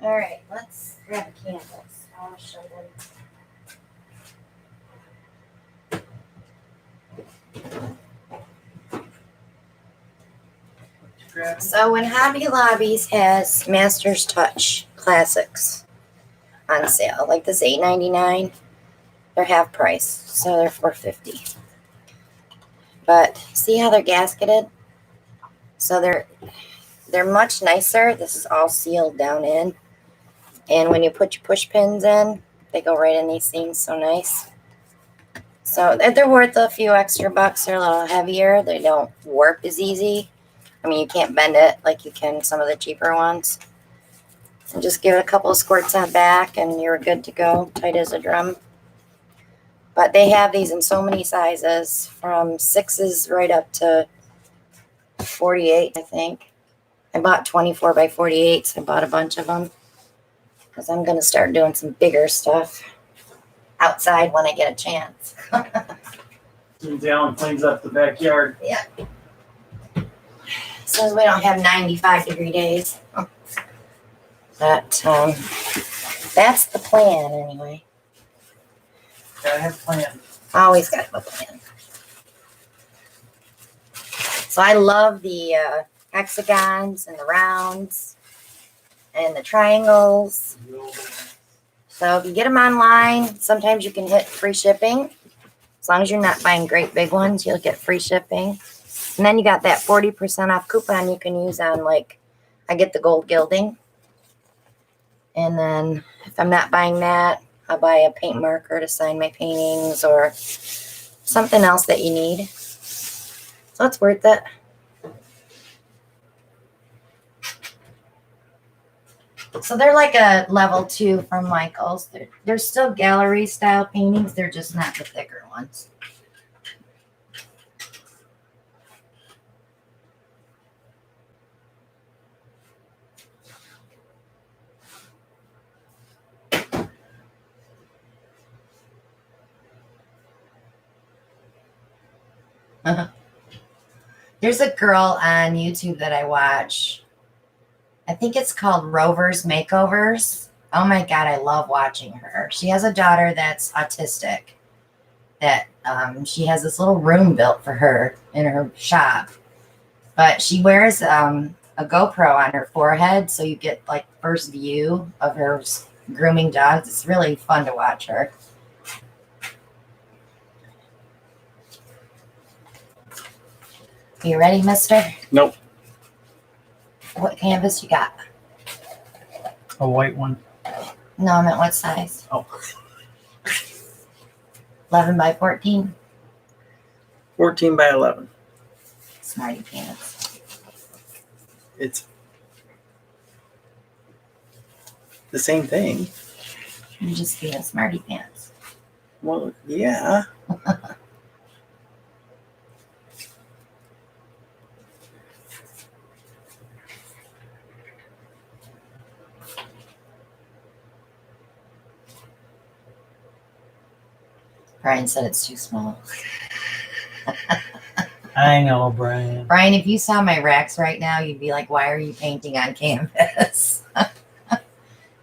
All right, let's grab a canvas. I'll show them. So when Hobby Lobby's has Master's Touch Classics on sale, like this $8.99, they're half price, so they're $4.50. But see how they're gasketed? So they're much nicer. This is all sealed down in. And when you put your push pins in, they go right in these things. So nice. So they're worth a few extra bucks. They're a little heavier. They don't warp as easy. I mean, you can't bend it like you can some of the cheaper ones. And just give it a couple of squirts on back and you're good to go. Tight as a drum. But they have these in so many sizes, from 6s right up to 48, I think. I bought 24 by 48s. I bought a bunch of them because I'm going to start doing some bigger stuff outside when I get a chance. Since Alan cleans up the backyard. Yeah. Since we don't have 95-degree days. But that's the plan anyway. Gotta have a plan. Always got a plan. So I love the hexagons and the rounds and the triangles. So if you get them online, sometimes you can hit free shipping. As long as you're not buying great big ones, you'll get free shipping. And then you got that 40% off coupon you can use on, like, I get the gold gilding. And then if I'm not buying that, I'll buy a paint marker to sign my paintings or something else that you need. So it's worth it. So they're like a level 2 from Michael's. They're still gallery style paintings. They're just not the thicker ones. There's a girl on YouTube that I watch. I think it's called Rovers Makeovers. Oh my God, I love watching her. She has a daughter that's autistic. That she has this little room built for her in her shop. But she wears a GoPro on her forehead, so you get like first view of her grooming dogs. It's really fun to watch her. You ready, mister? Nope. What canvas you got? A white one. No, I meant what size? Oh. 11 by 14? 14 by 11. Smarty pants. It's the same thing. You just being smarty pants. Well, yeah. Brian said it's too small. I know, Brian. Brian, if you saw my racks right now, you'd be like, why are you painting on canvas?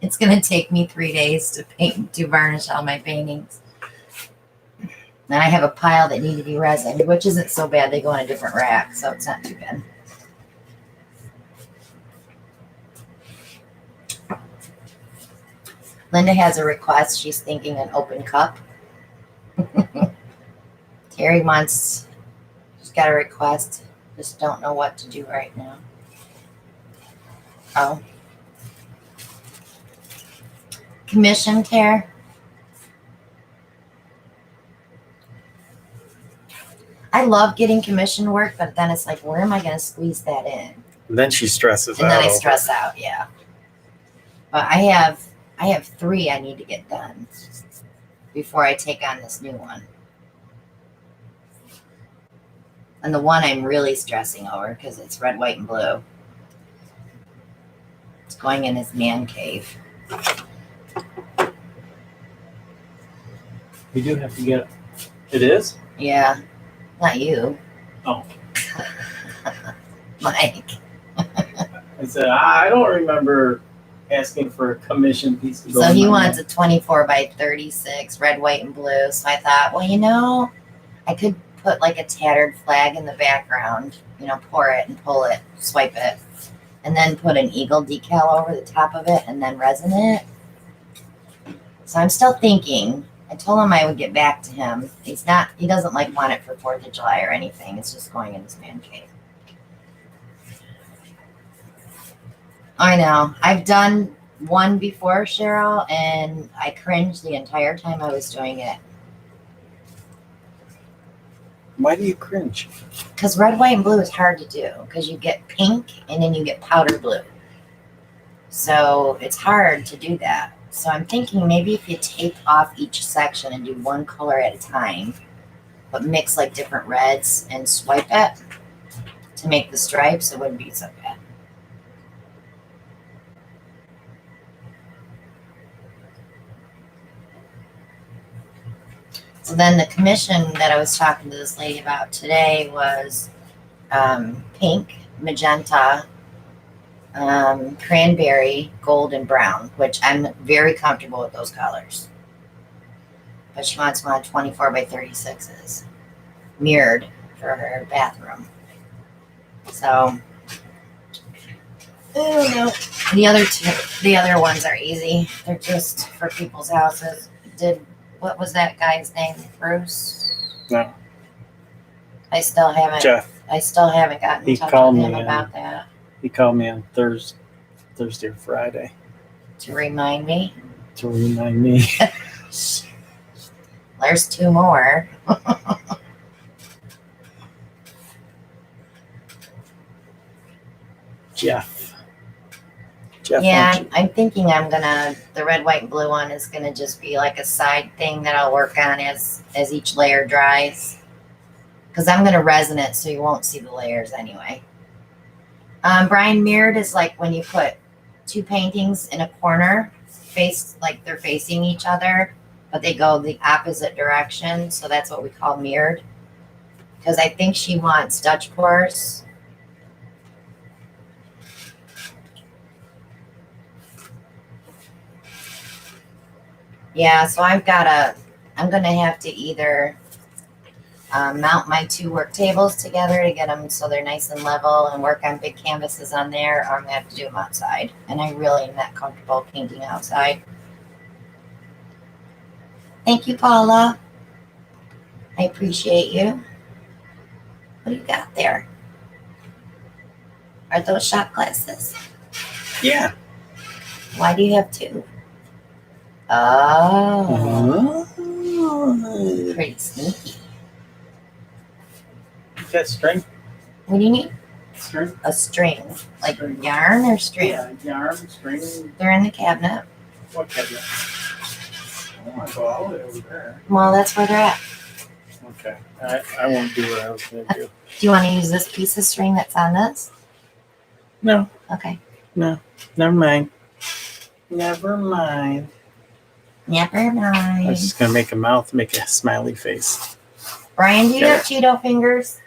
It's going to take me 3 days to varnish all my paintings. And I have a pile that need to be resin, which isn't so bad. They go in a different rack, so it's not too bad. Linda has a request. She's thinking an open cup. Terry wants, she's got a request. Just don't know what to do right now. Oh. Commission, Terry? I love getting commission work, but then it's like, where am I going to squeeze that in? And then she stresses out. And then I stress out, yeah. But I have 3 I need to get done before I take on this new one. And the one I'm really stressing over because it's red, white, and blue. It's going in his man cave. We do have to get it. Is? Yeah, not you. Oh. Mike. I said, I don't remember asking for a commission piece to go. So he wants a 24 by 36, red, white, and blue. So I thought, well, I could put like a tattered flag in the background, pour it and pull it, swipe it, and then put an eagle decal over the top of it and then resin it. So I'm still thinking. I told him I would get back to him. He doesn't want it for 4th of July or anything. It's just going in his man cave. I know. I've done one before, Cheryl, and I cringed the entire time I was doing it. Why do you cringe? Because red, white, and blue is hard to do because you get pink and then you get powder blue. So it's hard to do that. So I'm thinking maybe if you tape off each section and do one color at a time, but mix like different reds and swipe it to make the stripes, it wouldn't be so bad. So then the commission that I was talking to this lady about today was pink, magenta, cranberry, gold, and brown, which I'm very comfortable with those colors. But she wants one 24 by 36s, mirrored for her bathroom. So, oh no. The other ones are easy. They're just for people's houses. What was that guy's name? Bruce? No. I still haven't. Jeff. I still haven't gotten in touch with him about that. He called me on Thursday or Friday. To remind me? To remind me. There's 2 more. Jeff. Yeah, I'm thinking the red, white, and blue one is gonna just be like a side thing that I'll work on as each layer dries. Because I'm gonna resin it so you won't see the layers anyway. Brian, mirrored is like when you put 2 paintings in a corner, like they're facing each other, but they go the opposite direction. So that's what we call mirrored. Because I think she wants Dutch pours. Yeah, so I'm gonna have to either mount my 2 work tables together to get them so they're nice and level and work on big canvases on there, or I'm gonna have to do them outside. And I really am not comfortable painting outside. Thank you, Paula. I appreciate you. What do you got there? Are those shot glasses? Yeah. Why do you have two? Oh. Pretty sneaky. That string? What do you need? String? A string. Like String. yarn or string? Yeah, yarn, string. They're in the cabinet. What cabinet? I don't want to go all the way over there. Well, that's where they're at. Okay. I won't do what I was going to do. Do you want to use this piece of string that's on this? No. Okay. No. Never mind. Never mind. Never I mind. was just going to make a mouth, make a smiley face. Brian, do you have Cheeto fingers?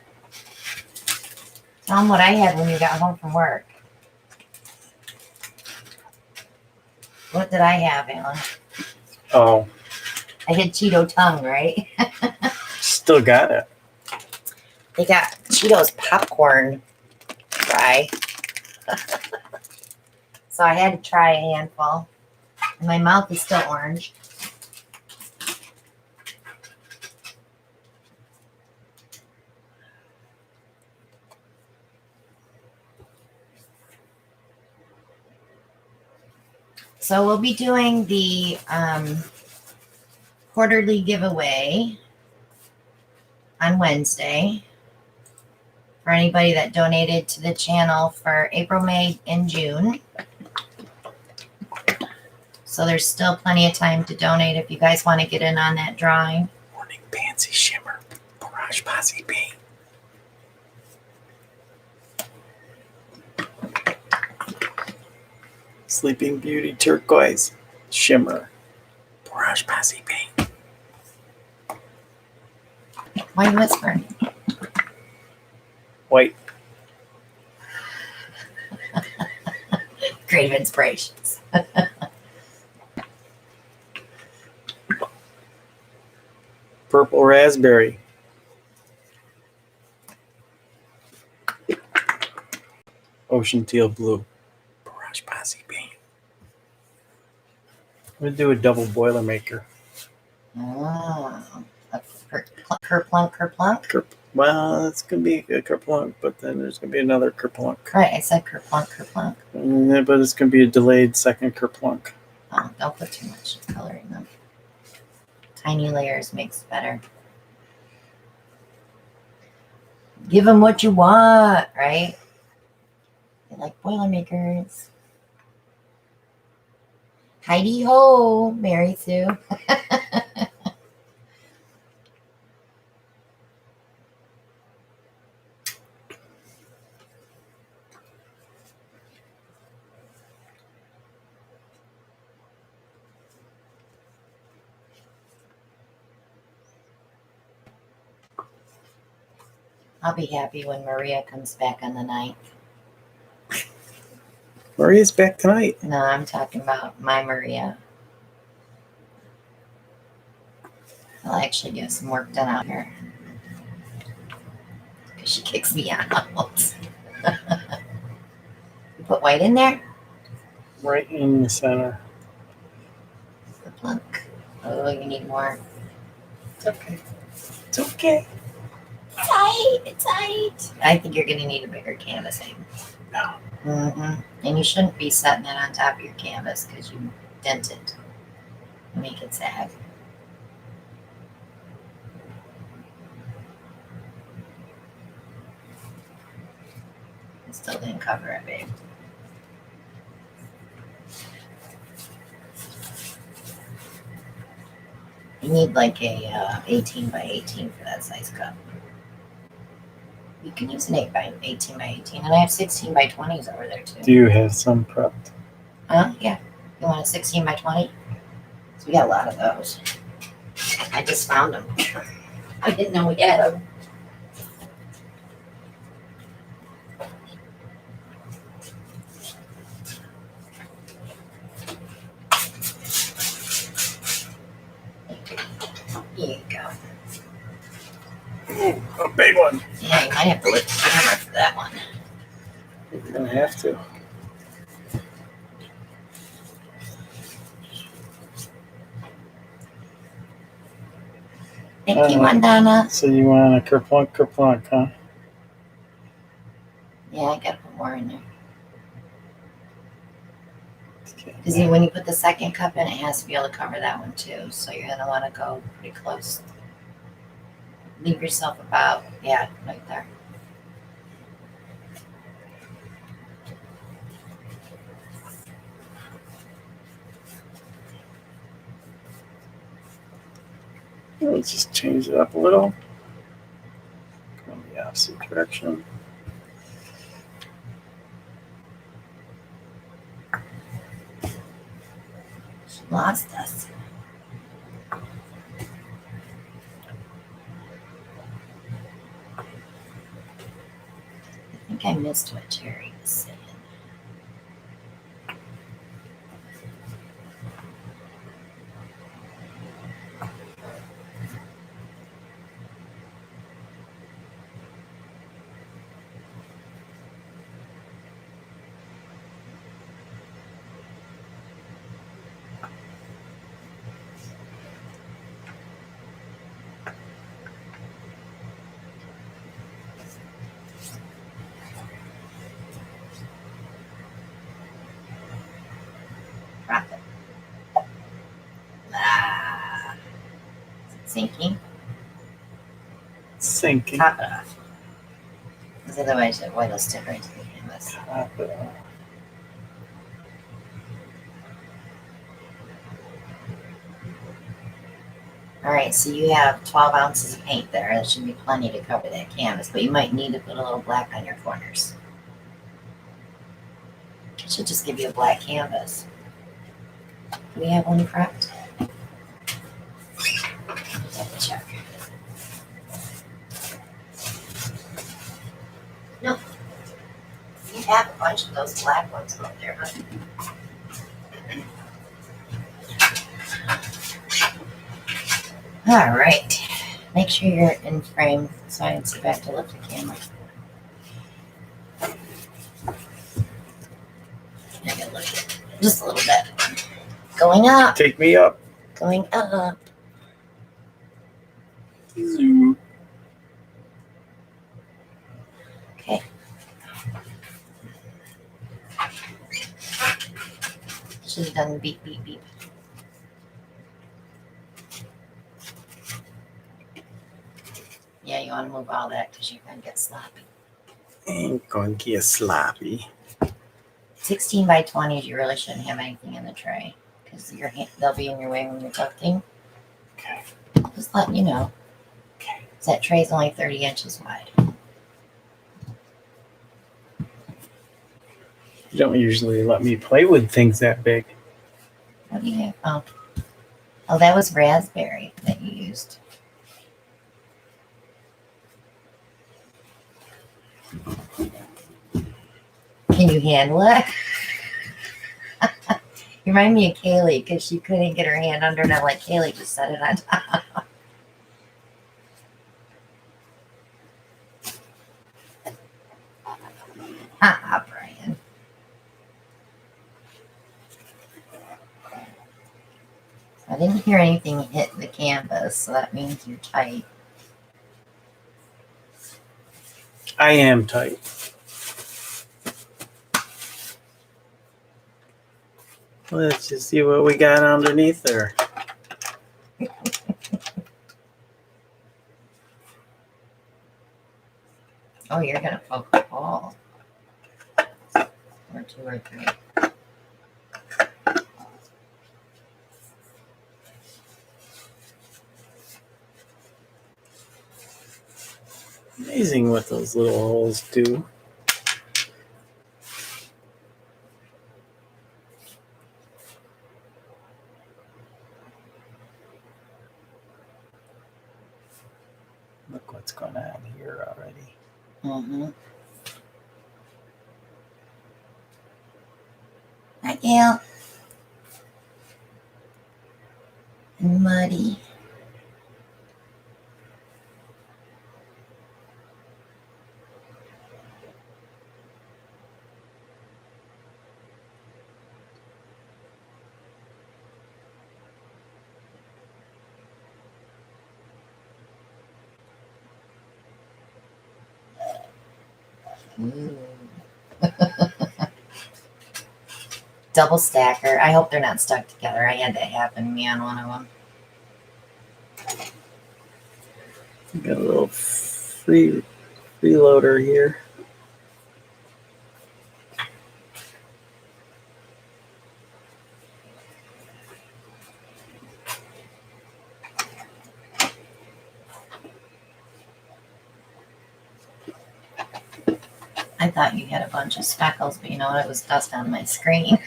Tell them what I had when you got home from work. What did I have, Alan? Oh, I had Cheeto tongue, right? still got it. They got Cheetos popcorn fry. So I had to try a handful. And my mouth is still orange. So we'll be doing the quarterly giveaway on Wednesday for anybody that donated to the channel for April, May, and June. So there's still plenty of time to donate if you guys want to get in on that drawing. Morning Pansy Shimmer. Barrage Posse Paint. Sleeping Beauty Turquoise Shimmer. Barrage Posse Paint. Why are you whispering? White. Creative inspirations. Purple Raspberry. Ocean Teal Blue. Barrage Posse Paint. I'm going to do a double Boilermaker. Oh, a kerplunk. Well, it's going to be a kerplunk, but then there's going to be another kerplunk. Right, I said kerplunk. But it's going to be a delayed second kerplunk. Oh, don't put too much color in them. Tiny layers makes it better. Give them what you want, right? They like Boilermakers. Heidi ho, Mary Sue. I'll be happy when Maria comes back on the 9th. Maria's back tonight. No, I'm talking about my Maria. I'll actually get some work done out here. Because she kicks me out. You put white in there? Right in the center. The plunk. Oh, you need more. It's okay. It's okay. It's tight. I think you're going to need a bigger canvasing. No. Mm-hmm. And you shouldn't be setting it on top of your canvas because you dent it. Make it sag. It still didn't cover it, babe. You need like a 18 by 18 for that size cup. You can use an 8 by 18 by 18, and I have 16 by 20s over there too. Do you have some prepped? Yeah. You want a 16 by 20? So we got a lot of those. I just found them. I didn't know we had them. Here you go. Ooh, a big one. Yeah, you might have to lift the camera for that one. You're going to have to. Thank you, Mandana. So you want a kerplunk, huh? Yeah, I gotta put more in there. Okay. Because when you put the second cup in, it has to be able to cover that one too. So you're gonna want to go pretty close. Leave yourself about, yeah, right there. Let's just change it up a little. Go in the opposite direction. She lost us. I think I missed what Gerry was saying. Drop it. Ah, is it sinking? Sinking. Top it off. Because otherwise the oil will stick right to the canvas. Top it off. All right, so you have 12 ounces of paint there. That should be plenty to cover that canvas, but you might need to put a little black on your corners. It should just give you a black canvas. Do we have one prepped? Double check. No. You have a bunch of those black ones out there, huh? All right. Make sure you're in frame so I can see back to lift the camera. I can look at just a little bit. Going up. Take me up. Going up. Zoom. Okay. Should have done beep, beep, beep. Yeah, you want to move all that because you're going to get sloppy. Ain't gonna get sloppy. 16 by 20s, you really shouldn't have anything in the tray because they'll be in your way when you're cooking. Okay. Just letting you know. Okay. That tray's only 30 inches wide. You don't usually let me play with things that big. What do you have? Oh, that was raspberry that you used. Can you handle it? You remind me of Kaylee because she couldn't get her hand under it. I'm like, Kaylee, just set it on top. Brian. I didn't hear anything hit the canvas, so that means you're tight. I am tight. Let's just see what we got underneath there. Oh, you're going to poke a hole. Or two or three. Amazing what those little holes do. Look what's going on here already. Mm-hmm. Hi, Gail. Muddy. Mm. Double stacker. I hope they're not stuck together. I had that happen to me on one of them. Got a little freeloader here. I thought you had a bunch of speckles, but you know what? It was dust on my screen.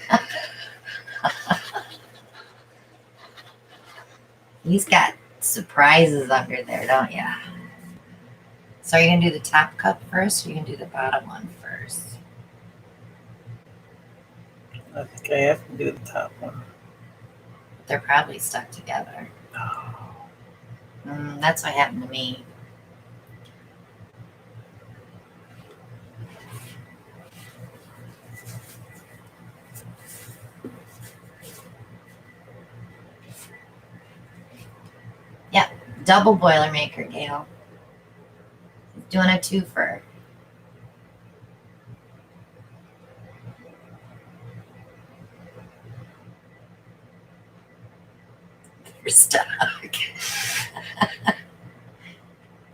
He's got surprises under there, don't you? So are you going to do the top cup first, or are you going to do the bottom one first? I think I have to do the top one. They're probably stuck together. That's what happened to me. Yep, double Boilermaker, Gail. Doing a twofer. They're stuck.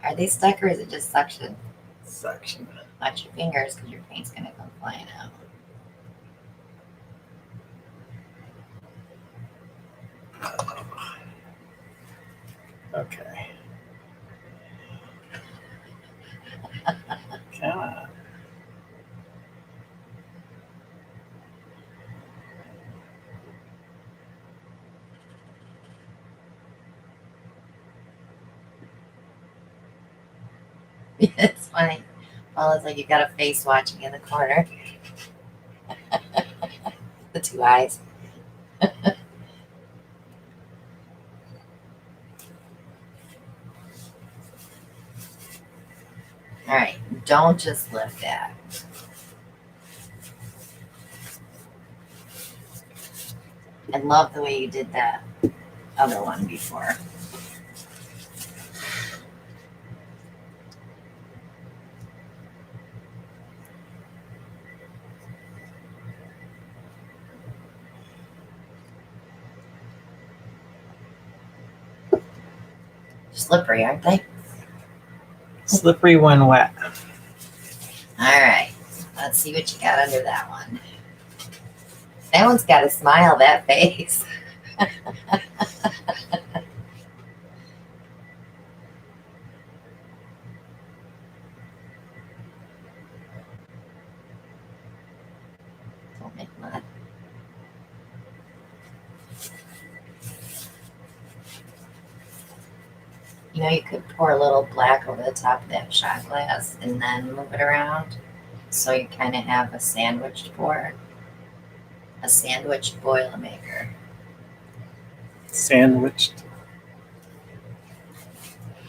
Are they stuck, or is it just suction? Suction. Watch your fingers, because your paint's going to come flying out. Okay. Come on. It's funny. Paula's like, you got a face watching in the corner. The two eyes. All right, don't just lift that. I love the way you did that other one before. Slippery, aren't they? Slippery when wet. All right, let's see what you got under that one. That one's got a smile, that face. Don't make mud. You know, you could pour a little black over the top of that shot glass and then move it around. So you kind of have a sandwiched pour. A sandwiched Boilermaker. Sandwiched.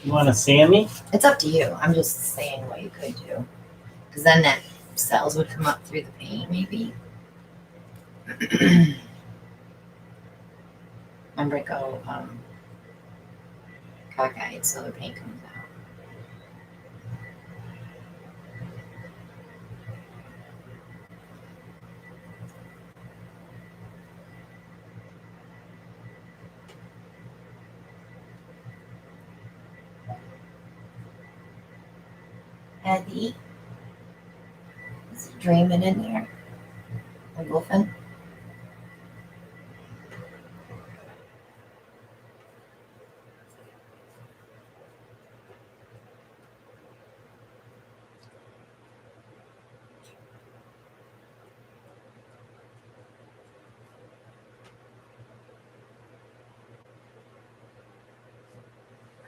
You want a Sammy? It's up to you. I'm just saying what you could do. Because then that cells would come up through the paint, maybe. Remember, go cockeyed so the paint comes out. Eddie, is he dreaming in there? A wolfing?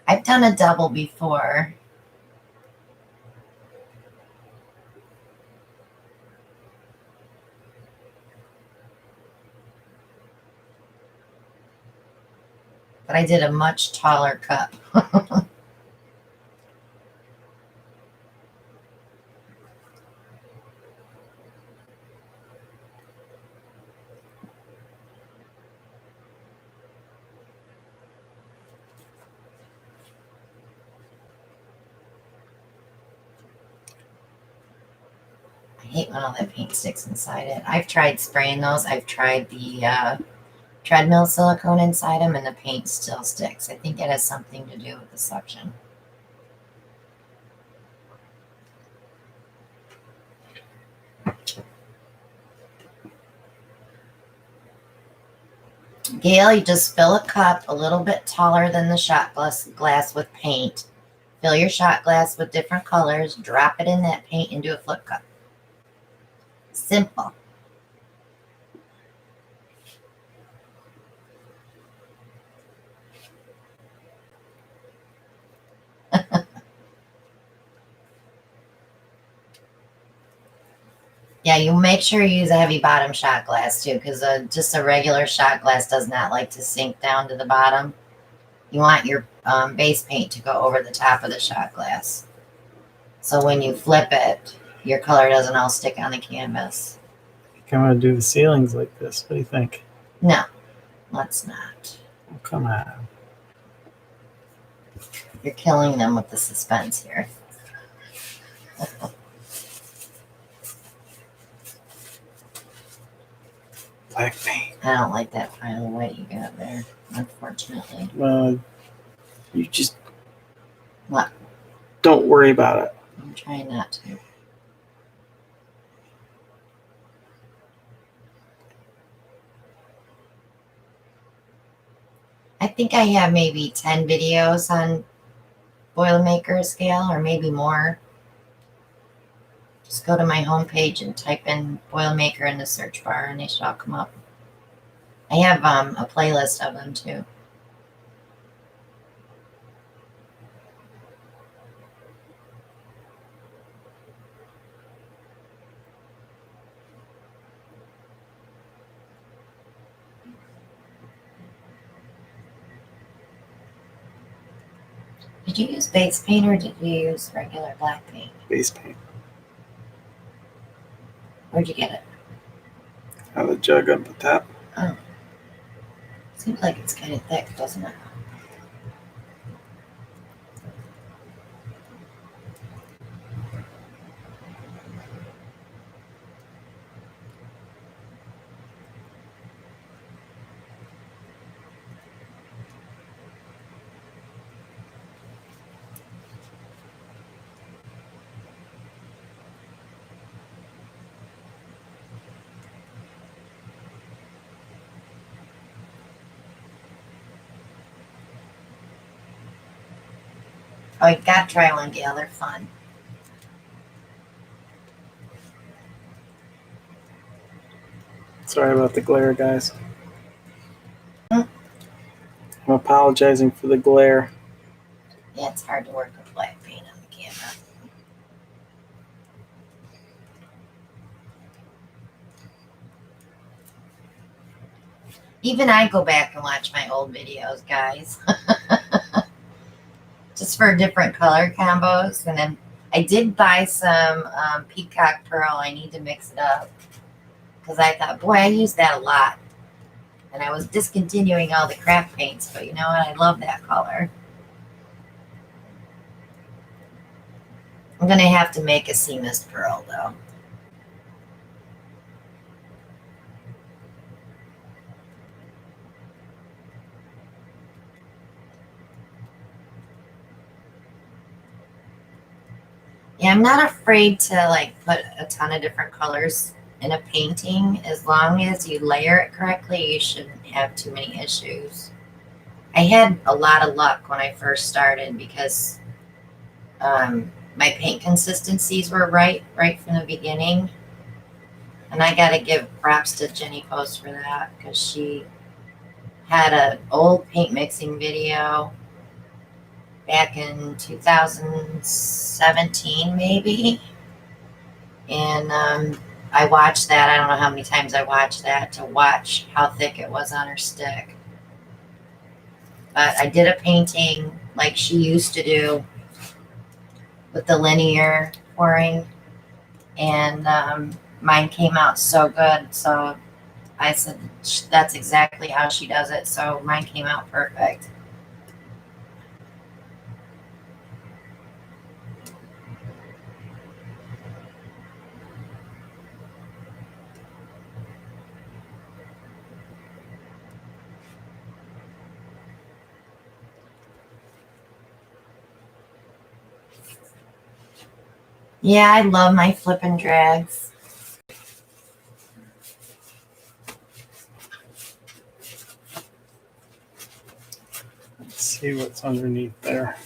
I've done a double before. But I did a much taller cup. hate when all that paint sticks inside it. I've tried spraying those. I've tried the treadmill silicone inside them, and the paint still sticks. I think it has something to do with the suction. Gail, you just fill a cup a little bit taller than the shot glass with paint. Fill your shot glass with different colors, drop it in that paint, and do a flip cup. Simple. Yeah, you make sure you use a heavy bottom shot glass too, because just a regular shot glass does not like to sink down to the bottom. You want your base paint to go over the top of the shot glass. So when you flip it, your color doesn't all stick on the canvas. I think I'm going to do the ceilings like this. What do you think? No, let's not. Oh, come on. You're killing them with the suspense here. Black paint. I don't like that pile of white you got there, unfortunately. Well, you just... What? Don't worry about it. I'm trying not to. I think I have maybe 10 videos on Boilermakers, Gail, or maybe more. Just go to my homepage and type in Boilermaker in the search bar and they should all come up. I have a playlist of them too. Did you use base paint or did you use regular black paint? Base paint. Where'd you get it? Out of the jug up the top. Oh. Seems like it's kind of thick, doesn't it? Oh, you gotta try one, Gail. They're fun. Sorry about the glare, guys. Hmm. I'm apologizing for the glare. Yeah, it's hard to work with black paint on the camera. Even I go back and watch my old videos, guys. Just for different color combos. And then I did buy some peacock pearl. I need to mix it up. Because I thought, boy, I use that a lot. And I was discontinuing all the craft paints. But you know what? I love that color. I'm going to have to make a seamless pearl, though. Yeah, I'm not afraid to like put a ton of different colors in a painting. As long as you layer it correctly, you shouldn't have too many issues. I had a lot of luck when I first started because my paint consistencies were right from the beginning. And I got to give props to Jenny Post for that because she had an old paint mixing video back in 2017 maybe, and I watched that. I don't know how many times I watched that to watch how thick it was on her stick. But I did a painting like she used to do with the linear pouring, and mine came out so good. So I said that's exactly how she does it. So mine came out perfect. Yeah, I love my flip and drags. Let's see what's underneath there.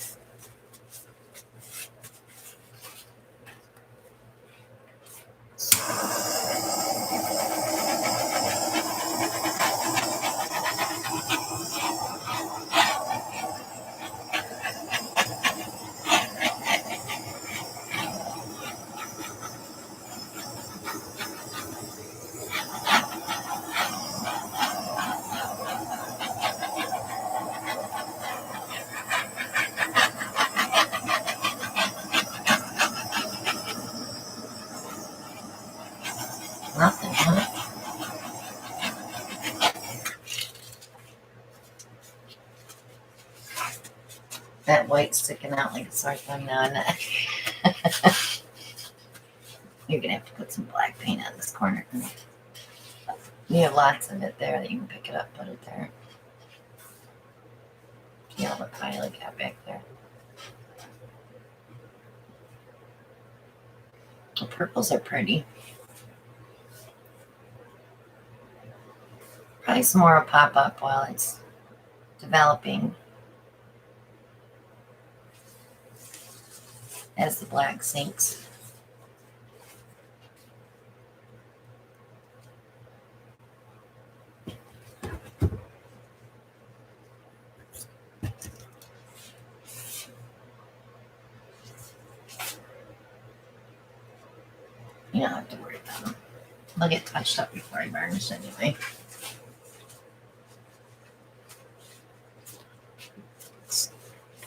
Nothing, huh? That white sticking out like a sore thumb now and then. You're gonna have to put some black paint on this corner. You have lots of it there that you can pick it up, put it there. See all the pile I got back there. The purples are pretty. Probably some more will pop up while it's developing as the black sinks. You don't have to worry about them. They'll get touched up before I varnish anyway.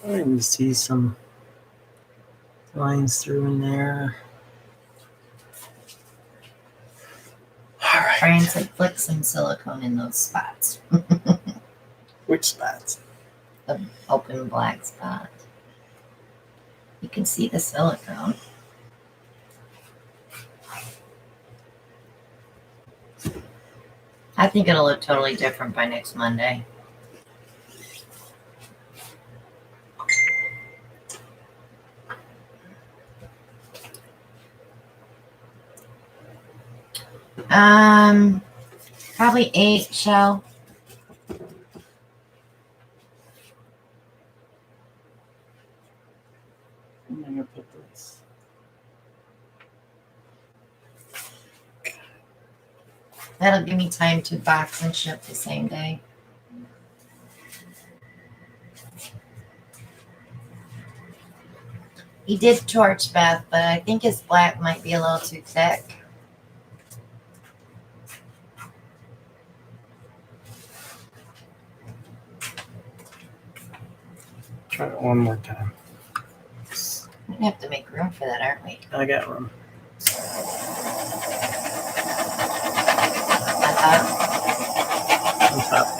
Starting to see some lines through in there. All right. Brian said flick some silicone in those spots. Which spots? The open black spot. You can see the silicone. I think it'll look totally different by next Monday. Probably 8 shell. I'm gonna put this. That'll give me time to box and ship the same day. He did torch Beth, but I think his black might be a little too thick. Try it one more time. We're gonna have to make room for that, aren't we? I got room. On top.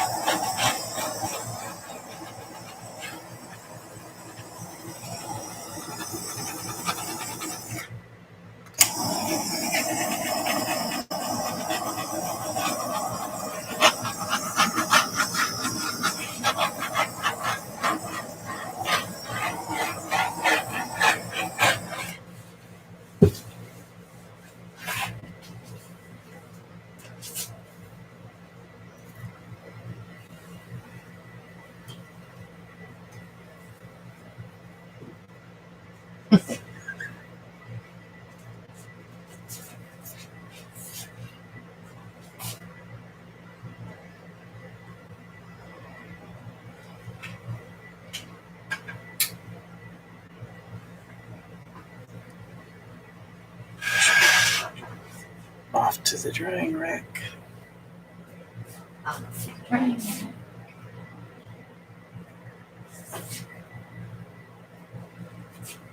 Off to the drying rack.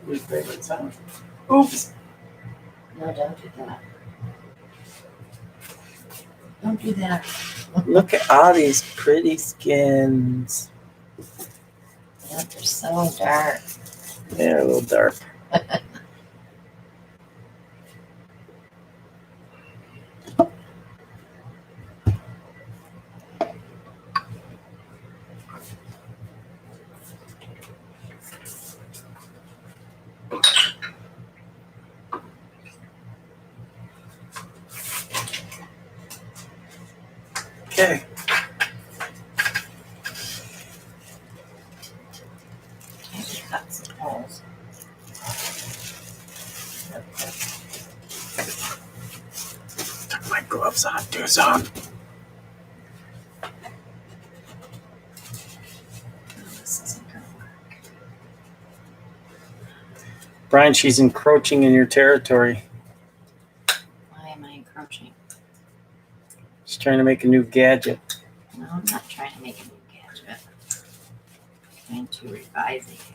Whose favorite sound? Oops. No, don't do that. Don't do that. Look at all these pretty skins. Yeah, they're so dark. They're a little dark. Okay. Cut some holes. Took my gloves on too soon. This isn't gonna work. Brian, she's encroaching in your territory. Why am I encroaching? She's trying to make a new gadget. No, I'm not trying to make a new gadget. I'm trying to revise a gadget.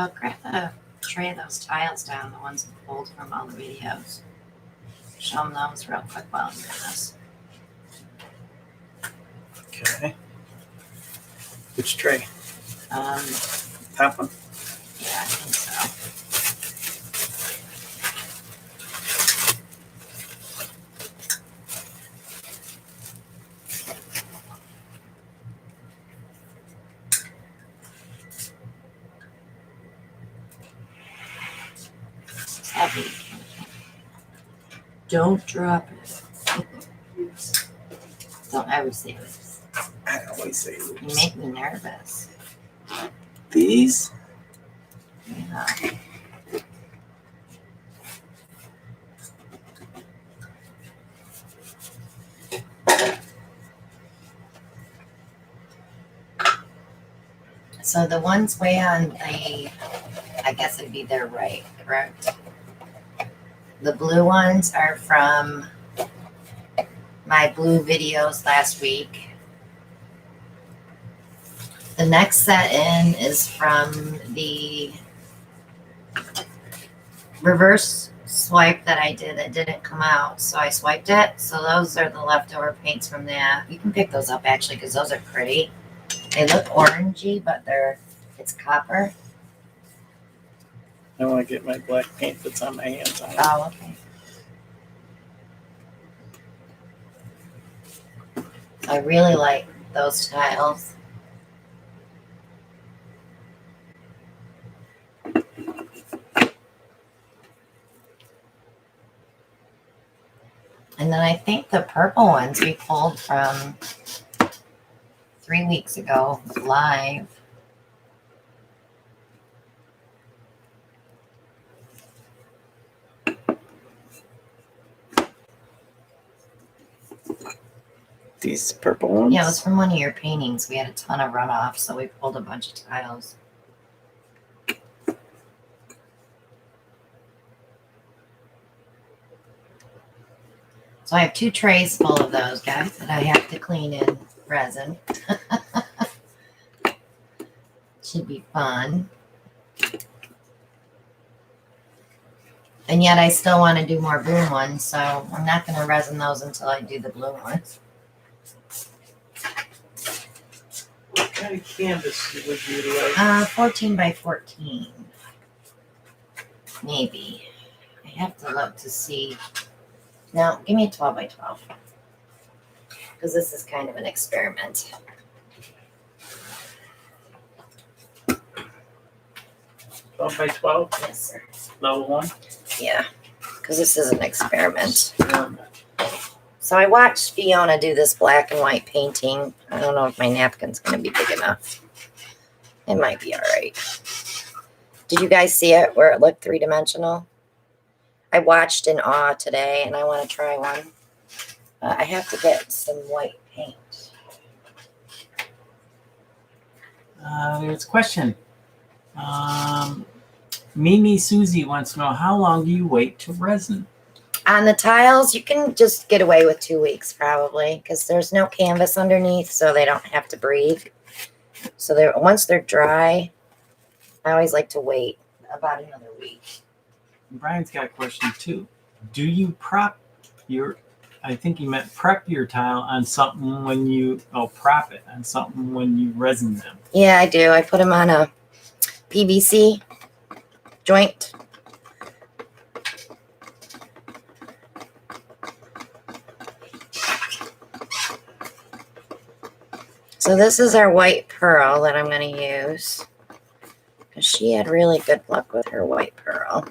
Oh, grab the tray of those tiles down, the ones I pulled from all the videos. Show them those real quick while I'm doing this. Okay. Which tray? Um, Top one? yeah, I think so. It's heavy. Don't drop it. Don't ever say this. I always say You oops. make me nervous. These? Yeah. So the ones way on the, I guess it'd be their right, correct? The blue ones are from my blue videos last week. The next set in is from the reverse swipe that I did that didn't come out. So I swiped it. So those are the leftover paints from that. You can pick those up actually because those are pretty. They look orangey, but it's copper. I want to get my black paint that's on my hands on it. Oh, okay. I really like those tiles. And then I think the purple ones we pulled from 3 weeks ago live. These purple ones? Yeah, it was from one of your paintings. We had a ton of runoff, so we pulled a bunch of tiles. So I have 2 trays full of those guys that I have to clean in resin. Should be fun. And yet I still want to do more blue ones, so I'm not going to resin those until I do the blue ones. What kind of canvas would you like? 14 by 14. Maybe. I have to look to see. No, give me a 12 by 12. Because this is kind of an experiment. 12 by 12? Yes, sir. Level 1? Yeah, because this is an experiment. So I watched Fiona do this black and white painting. I don't know if my napkin's going to be big enough. It might be all right. Did you guys see it where it looked 3-dimensional? I watched in awe today, and I want to try one. I have to get some white paint. There's a question. Mimi Susie wants to know, how long do you wait to resin? On the tiles, you can just get away with 2 weeks probably because there's no canvas underneath, so they don't have to breathe. So once they're dry, I always like to wait about another week. Brian's got a question too. Do you prop your, I think you meant prep your tile on something when you, prop it on something when you resin them? Yeah, I do. I put them on a PVC joint. So this is our white pearl that I'm going to use. She had really good luck with her white pearl.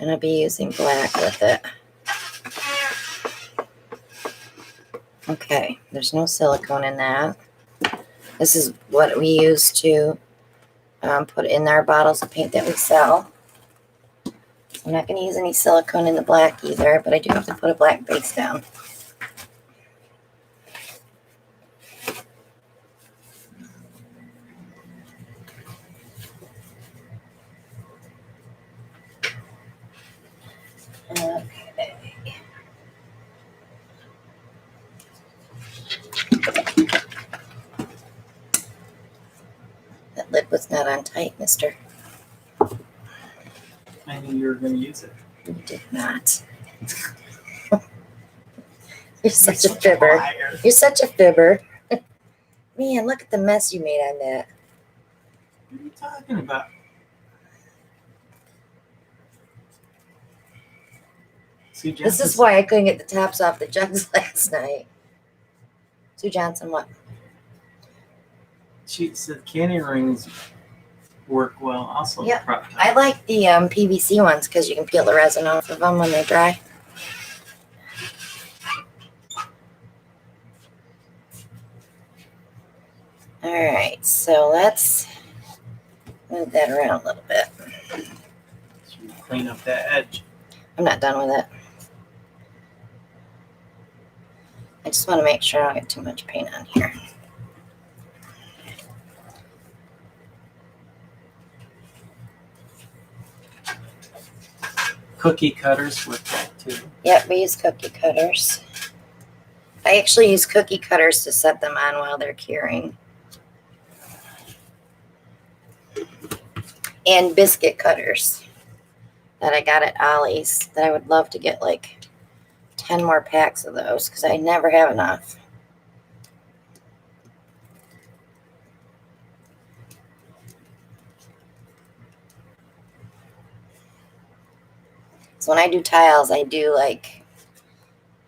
And I'll be using black with it. Okay, there's no silicone in that. This is what we use to put in our bottles of paint that we sell. I'm not going to use any silicone in the black either, but I do have to put a black base down. Okay. That lid was not on tight, mister. I knew you were going to use it. You did not. You're such a fibber. Liar. You're such a fibber. Man, look at the mess you made on that. What are you talking about? Sue This Johnson is why I couldn't get the tops off the jugs last night. Sue Johnson, what? She said candy rings work well. Also, Yeah, prop top. I like the PVC ones because you can peel the resin off of them when they dry. All right, so let's move that around a little bit. Should we clean up that edge? I'm not done with it. I just want to make sure I don't get too much paint on here. Cookie cutters with that too. Yep, we use cookie cutters. I actually use cookie cutters to set them on while they're curing. And biscuit cutters that I got at Ollie's that I would love to get like 10 more packs of those because I never have enough. So when I do tiles, I do like,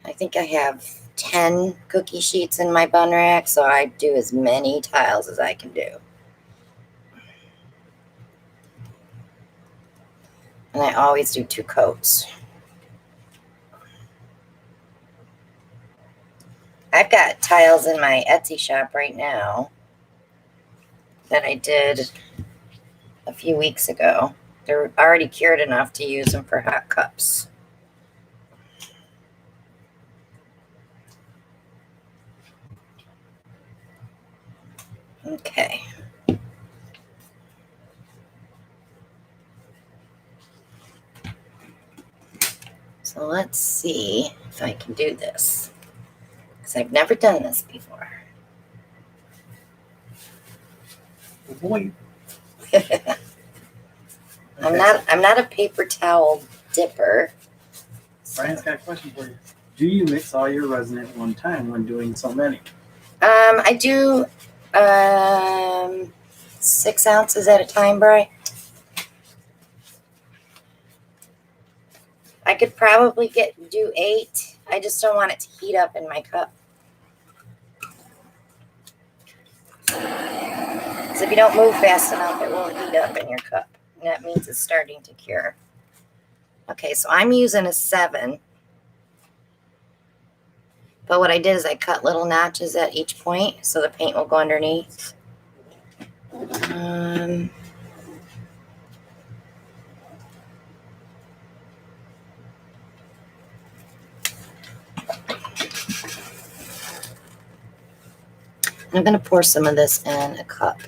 I think I have 10 cookie sheets in my bun rack, so I do as many tiles as I can do. And I always do 2 coats. I've got tiles in my Etsy shop right now that I did a few weeks ago. They're already cured enough to use them for hot cups. Okay. So let's see if I can do this, because I've never done this before. Oh boy. I'm not a paper towel dipper. Brian's got a question for you. Do you mix all your resin at one time when doing so many? I do 6 ounces at a time, Bri. I could probably do 8. I just don't want it to heat up in my cup. Because if you don't move fast enough, it will heat up in your cup. And that means it's starting to cure. Okay, so I'm using a 7. But what I did is I cut little notches at each point so the paint will go underneath. I'm going to pour some of this in a cup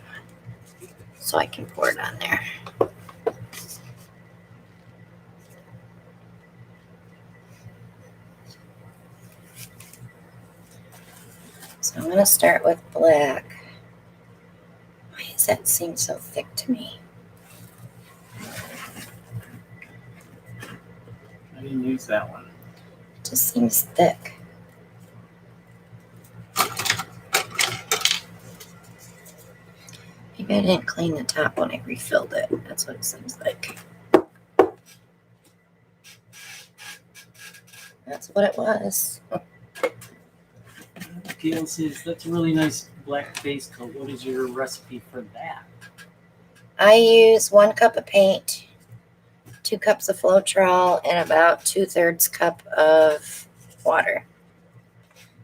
so I can pour it on there. So I'm going to start with black. Why does that seem so thick to me? I didn't use that one. It just seems thick. Maybe I didn't clean the top when I refilled it. That's what it seems like. That's what it was. If Gail says that's a really nice black base coat. What is your recipe for that? I use 1 cup of paint, 2 cups of Floetrol, and about 2/3 cup of water.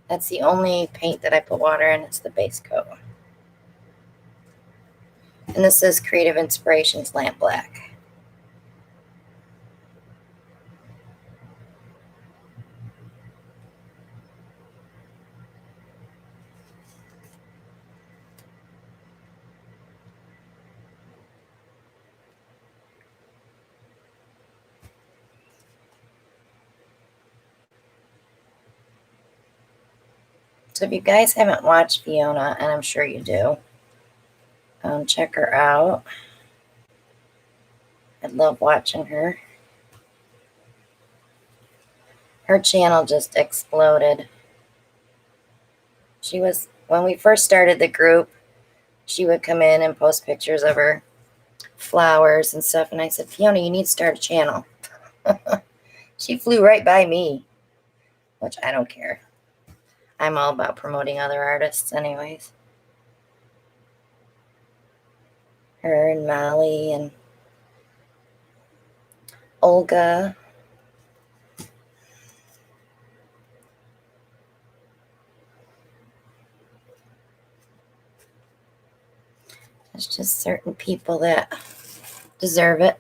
That's the only paint that I put water in. It's the base coat. And this is Creative Inspirations Lamp Black. So if you guys haven't watched Fiona, and I'm sure you do, check her out. I love watching her. Her channel just exploded. When we first started the group, she would come in and post pictures of her flowers and stuff. And I said, Fiona, you need to start a channel. She flew right by me, which I don't care. I'm all about promoting other artists anyways. Her and Molly and Olga. There's just certain people that deserve it.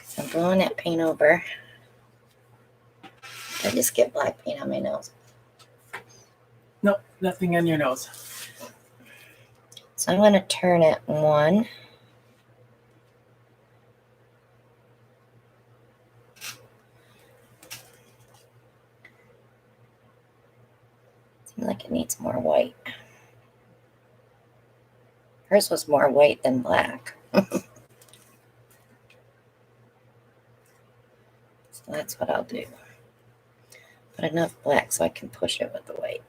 So I'm blowing that paint over. I just get black paint on my nose. Nope, nothing on your nose. So I'm going to turn it 1. Seems like it needs more white. Hers was more white than black. So that's what I'll do. Put enough black so I can push it with the white.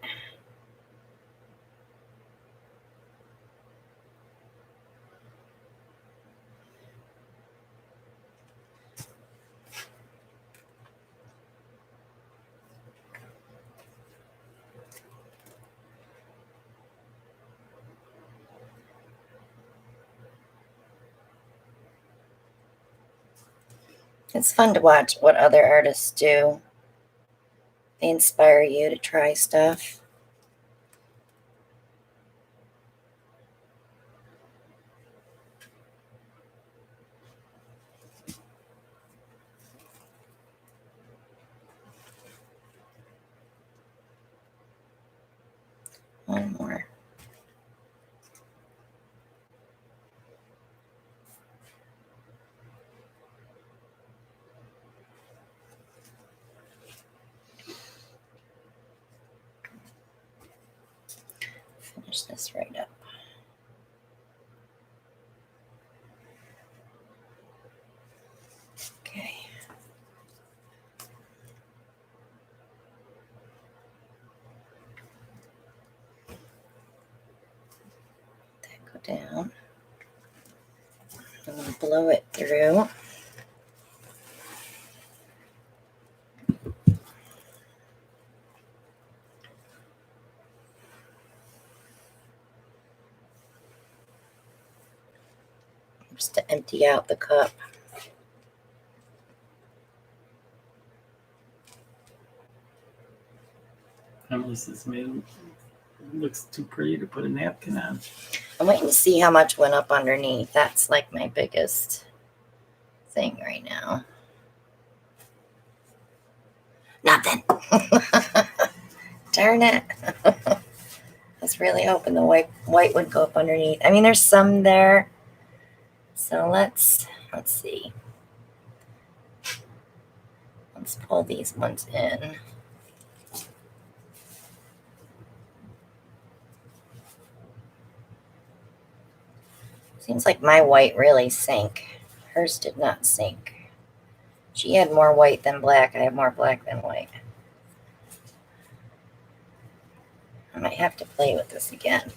It's fun to watch what other artists do. They inspire you to try stuff. One more. Finish this right up. Okay. That go down. I'm going to blow it through. Just to empty out the cup. Emily says, man, it looks too pretty to put a napkin on. I'm waiting to see how much went up underneath. That's like my biggest thing right now. Nothing. Darn it. I was really hoping the white would go up underneath. I mean, there's some there. So let's see. Let's pull these ones in. Seems like my white really sank. Hers did not sink. She had more white than black. I have more black than white. I might have to play with this again.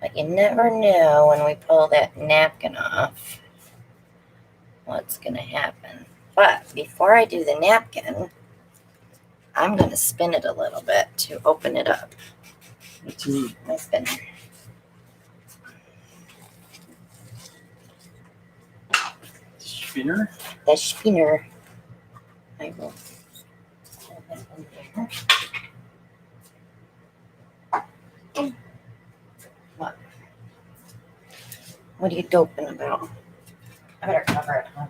But you never know when we pull that napkin off what's going to happen. But before I do the napkin, I'm going to spin it a little bit to open it up. What you need? My spinner. Spinner? The spinner. I will hold that in there. What are you doping about? I better cover it, huh?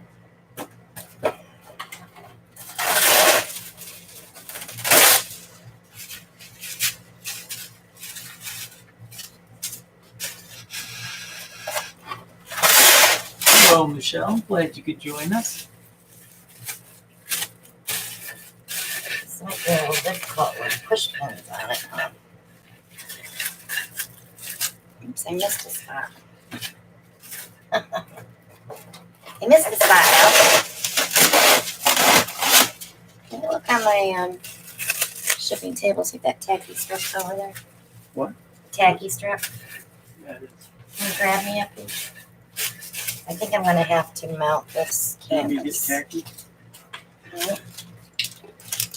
Hello, Michelle. Glad you could join us. This might be a little difficult with push pins on it, huh? Oops, I missed a spot. I missed the spot, Al. Can you look on my shipping table, see if that tacky strip's over there? What? Tacky strip. Yeah, it is. Can you grab me up? I think I'm going to have to mount this Can you get canvas. tacky? Mhm.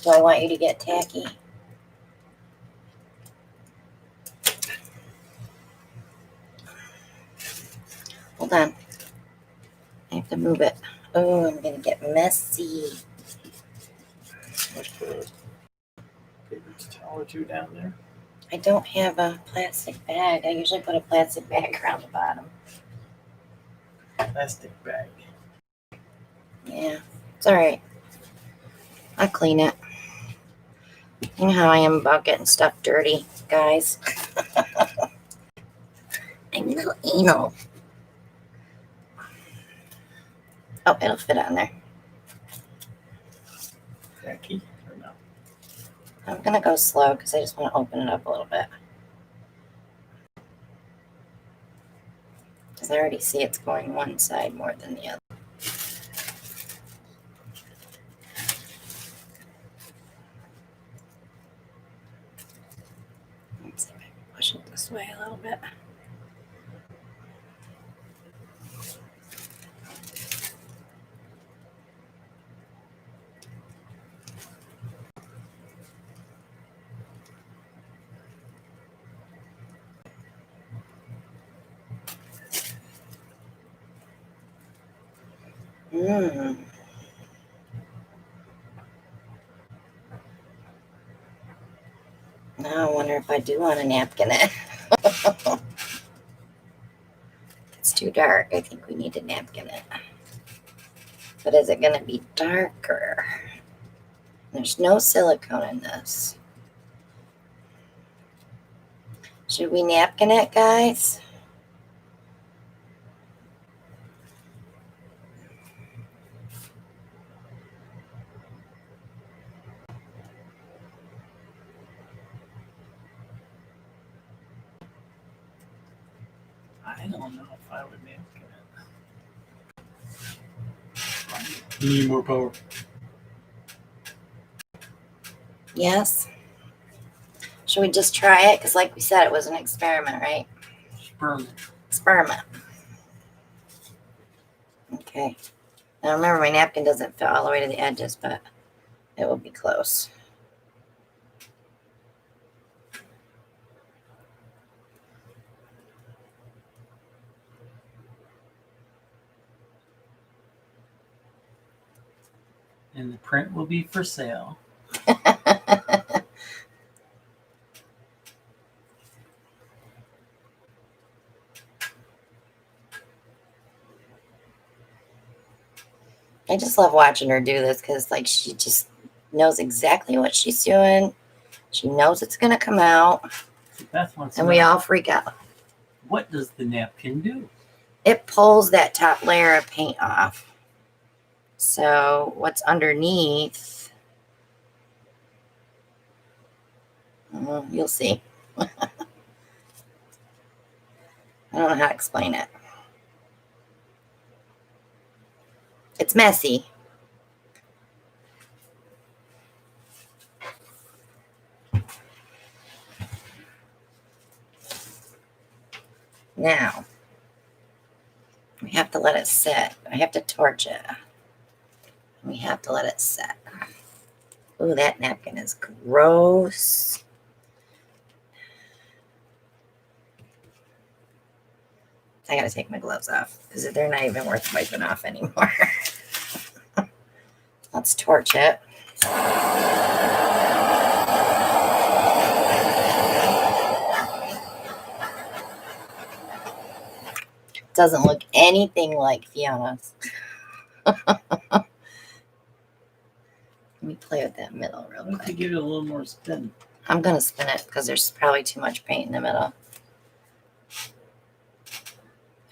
Do I want you to get tacky? Hold on. I have to move it. Oh, I'm going to get messy. Let's put a paper towel or two down there. I don't have a plastic bag. I usually put a plastic bag around the bottom. Plastic bag. Yeah, it's all right. I'll clean it. You know how I am about getting stuff dirty, guys. I'm a little anal. Oh, it'll fit on there. Tacky or no? I'm going to go slow because I just want to open it up a little bit. Because I already see it's going one side more than the other. Let's see if I can push it this way a little bit. Mmm. Now I wonder if I do want a napkin it. It's too dark. I think we need a napkin it. But is it going to be darker? There's no silicone in this. Should we napkin it, guys? I don't know if I would napkin it. You need more power. Yes. Should we just try it? Because like we said, it was an experiment, right? Sperm. Experiment. Okay. Now remember, my napkin doesn't fit all the way to the edges, but it will be close. And the print will be for sale. I just love watching her do this because, like, she just knows exactly what she's doing. She knows it's going to come out, So Beth wants to and know, we all freak out. what does the napkin do? It pulls that top layer of paint off. So what's underneath, you'll see. I don't know how to explain it. It's messy. Now, we have to let it sit. I have to torch it. We have to let it sit. Ooh, that napkin is gross. I gotta take my gloves off because they're not even worth wiping off anymore. Let's torch it. Doesn't look anything like Fiona's. Let me play with that middle real Why don't you quick. give it a little more spin? I'm gonna spin it because there's probably too much paint in the middle.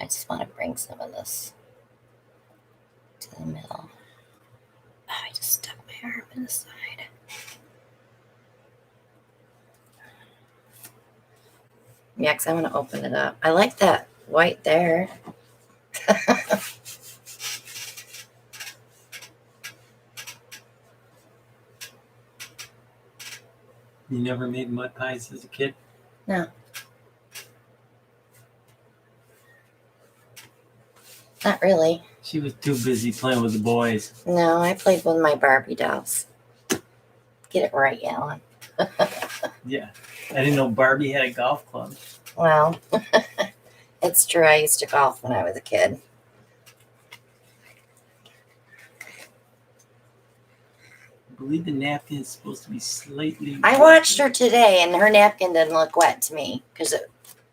I just want to bring some of this to the middle. Oh, I just stuck my arm in the side. Yeah, because I want to open it up. I like that white there. You never made mud pies as a kid? No. Not really. She was too busy playing with the boys. No, I played with my Barbie dolls. Get it right, Alan. Yeah. I didn't know Barbie had a golf club. Well, it's true. I used to golf when I was a kid. I believe the napkin is supposed to be slightly... I watched her today, and her napkin didn't look wet to me. Because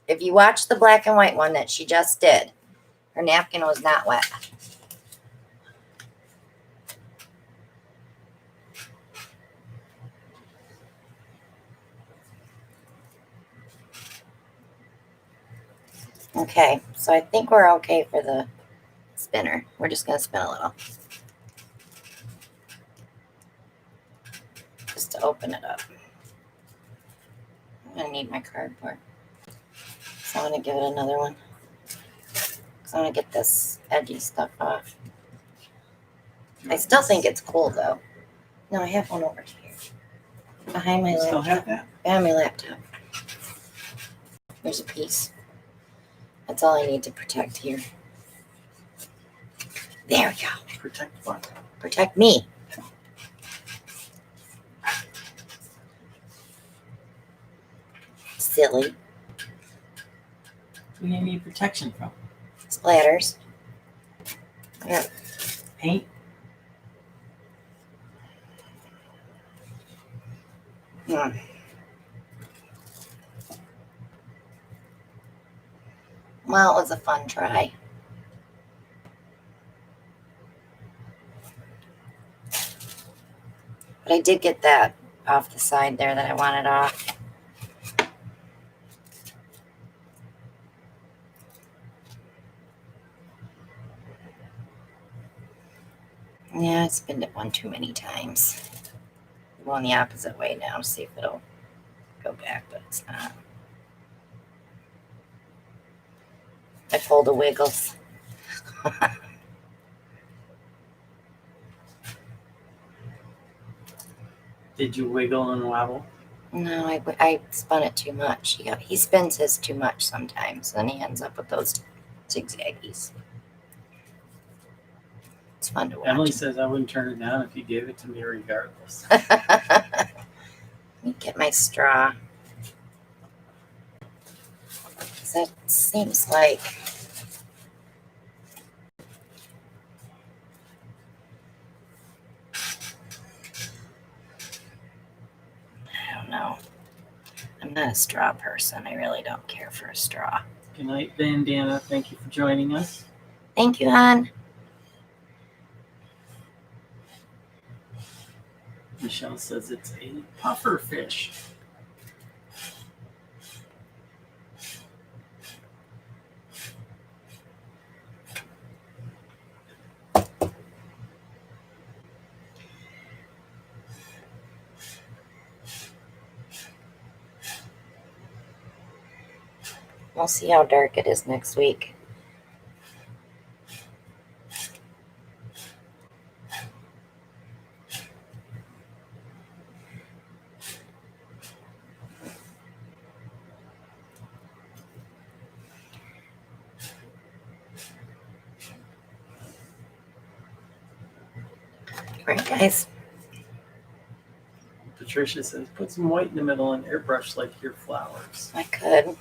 if you watch the black and white one that she just did, her napkin was not wet. Okay, so I think we're okay for the spinner. We're just going to spin a little. Just to open it up. I'm going to need my cardboard. So I'm going to give it another one. So I want to get this edgy stuff off. I still think it's cool though. No, I have one over here. Behind my You still laptop. have that? Behind my laptop. There's a piece. That's all I need to protect here. There we go. Protect what? Protect me. Silly. Who do you need protection from? Splatters. Yeah. Paint? Hmm. Well, it was a fun try. But I did get that off the side there that I wanted off. Yeah, I spinned it one too many times. Going the opposite way now, see if it'll go back, but it's not. I pulled a wiggles. Did you wiggle and wobble? No, I spun it too much. He spins his too much sometimes, and he ends up with those zigzaggies. It's fun to watch. Emily says I wouldn't turn it down if you gave it to me regardless. Let me get my straw. 'Cause that seems like I don't know. I'm not a straw person. I really don't care for a straw. Good night, Bandana. Thank you for joining us. Thank you, hon. Michelle says it's a puffer fish. We'll see how dark it is next week. Right, guys. Patricia says, put some white in the middle and airbrush like your flowers. I could.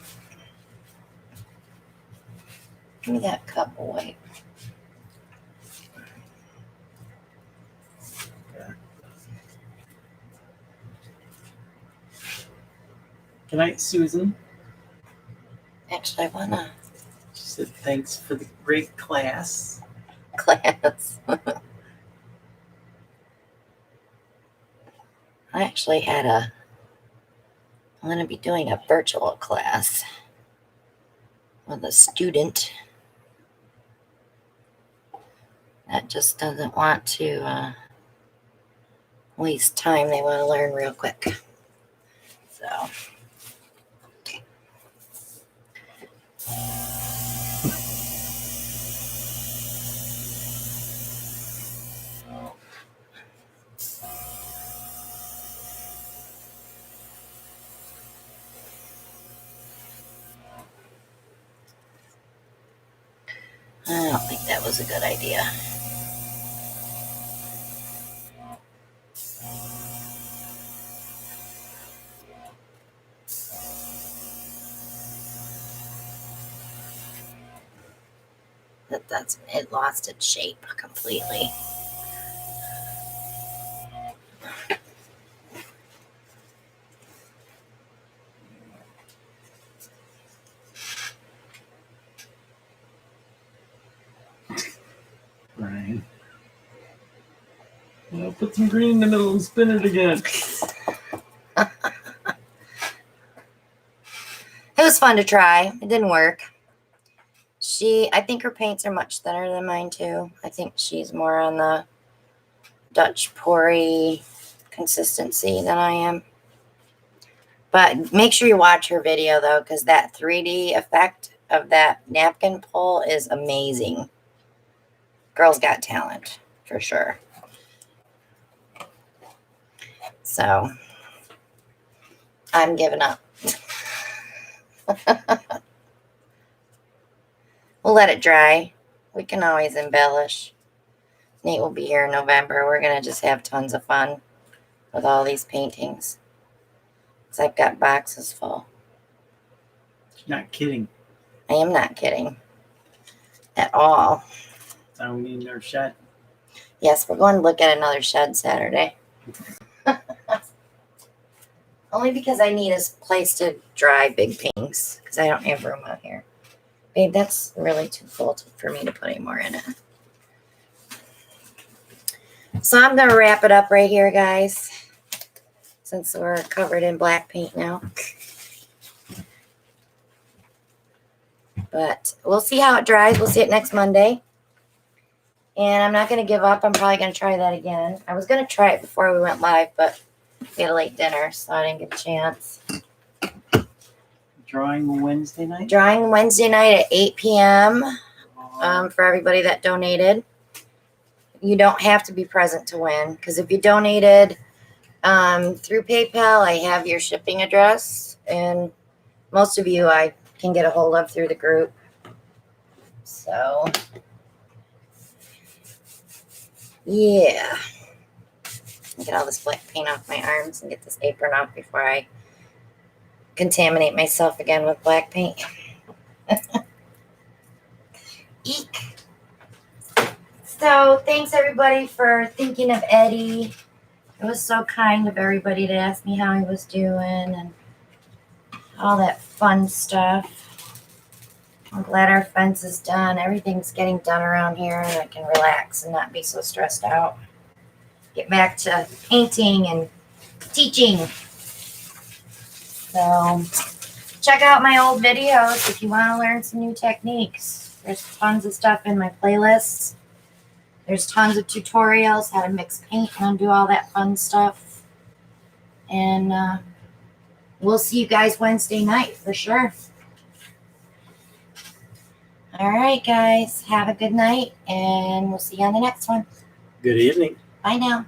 Give me that cup of white. Good night, Susan. Actually, I wanna She said, thanks for the great class. class. I actually had I'm gonna be doing a virtual class with a student that just doesn't want to waste time. They want to learn real quick. So. I don't think that was a good idea. It lost its shape completely. Right. Well, put some green in the middle and spin it again. It was fun to try. It didn't work. I think her paints are much thinner than mine too. I think she's more on the Dutch pourry consistency than I am. But make sure you watch her video though, because that 3D effect of that napkin pull is amazing. Girl's got talent for sure. So I'm giving up. We'll let it dry. We can always embellish. Nate will be here in November. We're going to just have tons of fun with all these paintings. Because I've got boxes full. You're not kidding. I am not kidding. At all. Now we need another shed. Yes, we're going to look at another shed Saturday. Only because I need a place to dry big paintings. Because I don't have room out here. Babe, that's really too full for me to put any more in it. So I'm going to wrap it up right here, guys. Since we're covered in black paint now. But we'll see how it dries. We'll see it next Monday. And I'm not going to give up. I'm probably going to try that again. I was going to try it before we went live, but we had a late dinner, so I didn't get a chance. Drawing Wednesday night? Drawing Wednesday night at 8 p.m. For everybody that donated. You don't have to be present to win, because if you donated through PayPal, I have your shipping address, and most of you I can get a hold of through the group. So, yeah. Get all this black paint off my arms and get this apron off before I contaminate myself again with black paint. Eek. So thanks everybody for thinking of Eddie. It was so kind of everybody to ask me how he was doing and all that fun stuff. I'm glad our fence is done. Everything's getting done around here and I can relax and not be so stressed out. Get back to painting and teaching. So check out my old videos if you want to learn some new techniques. There's tons of stuff in my playlists. There's tons of tutorials, how to mix paint and do all that fun stuff. And we'll see you guys Wednesday night for sure. All right, guys. Have a good night, and we'll see you on the next one. Good evening. Bye now.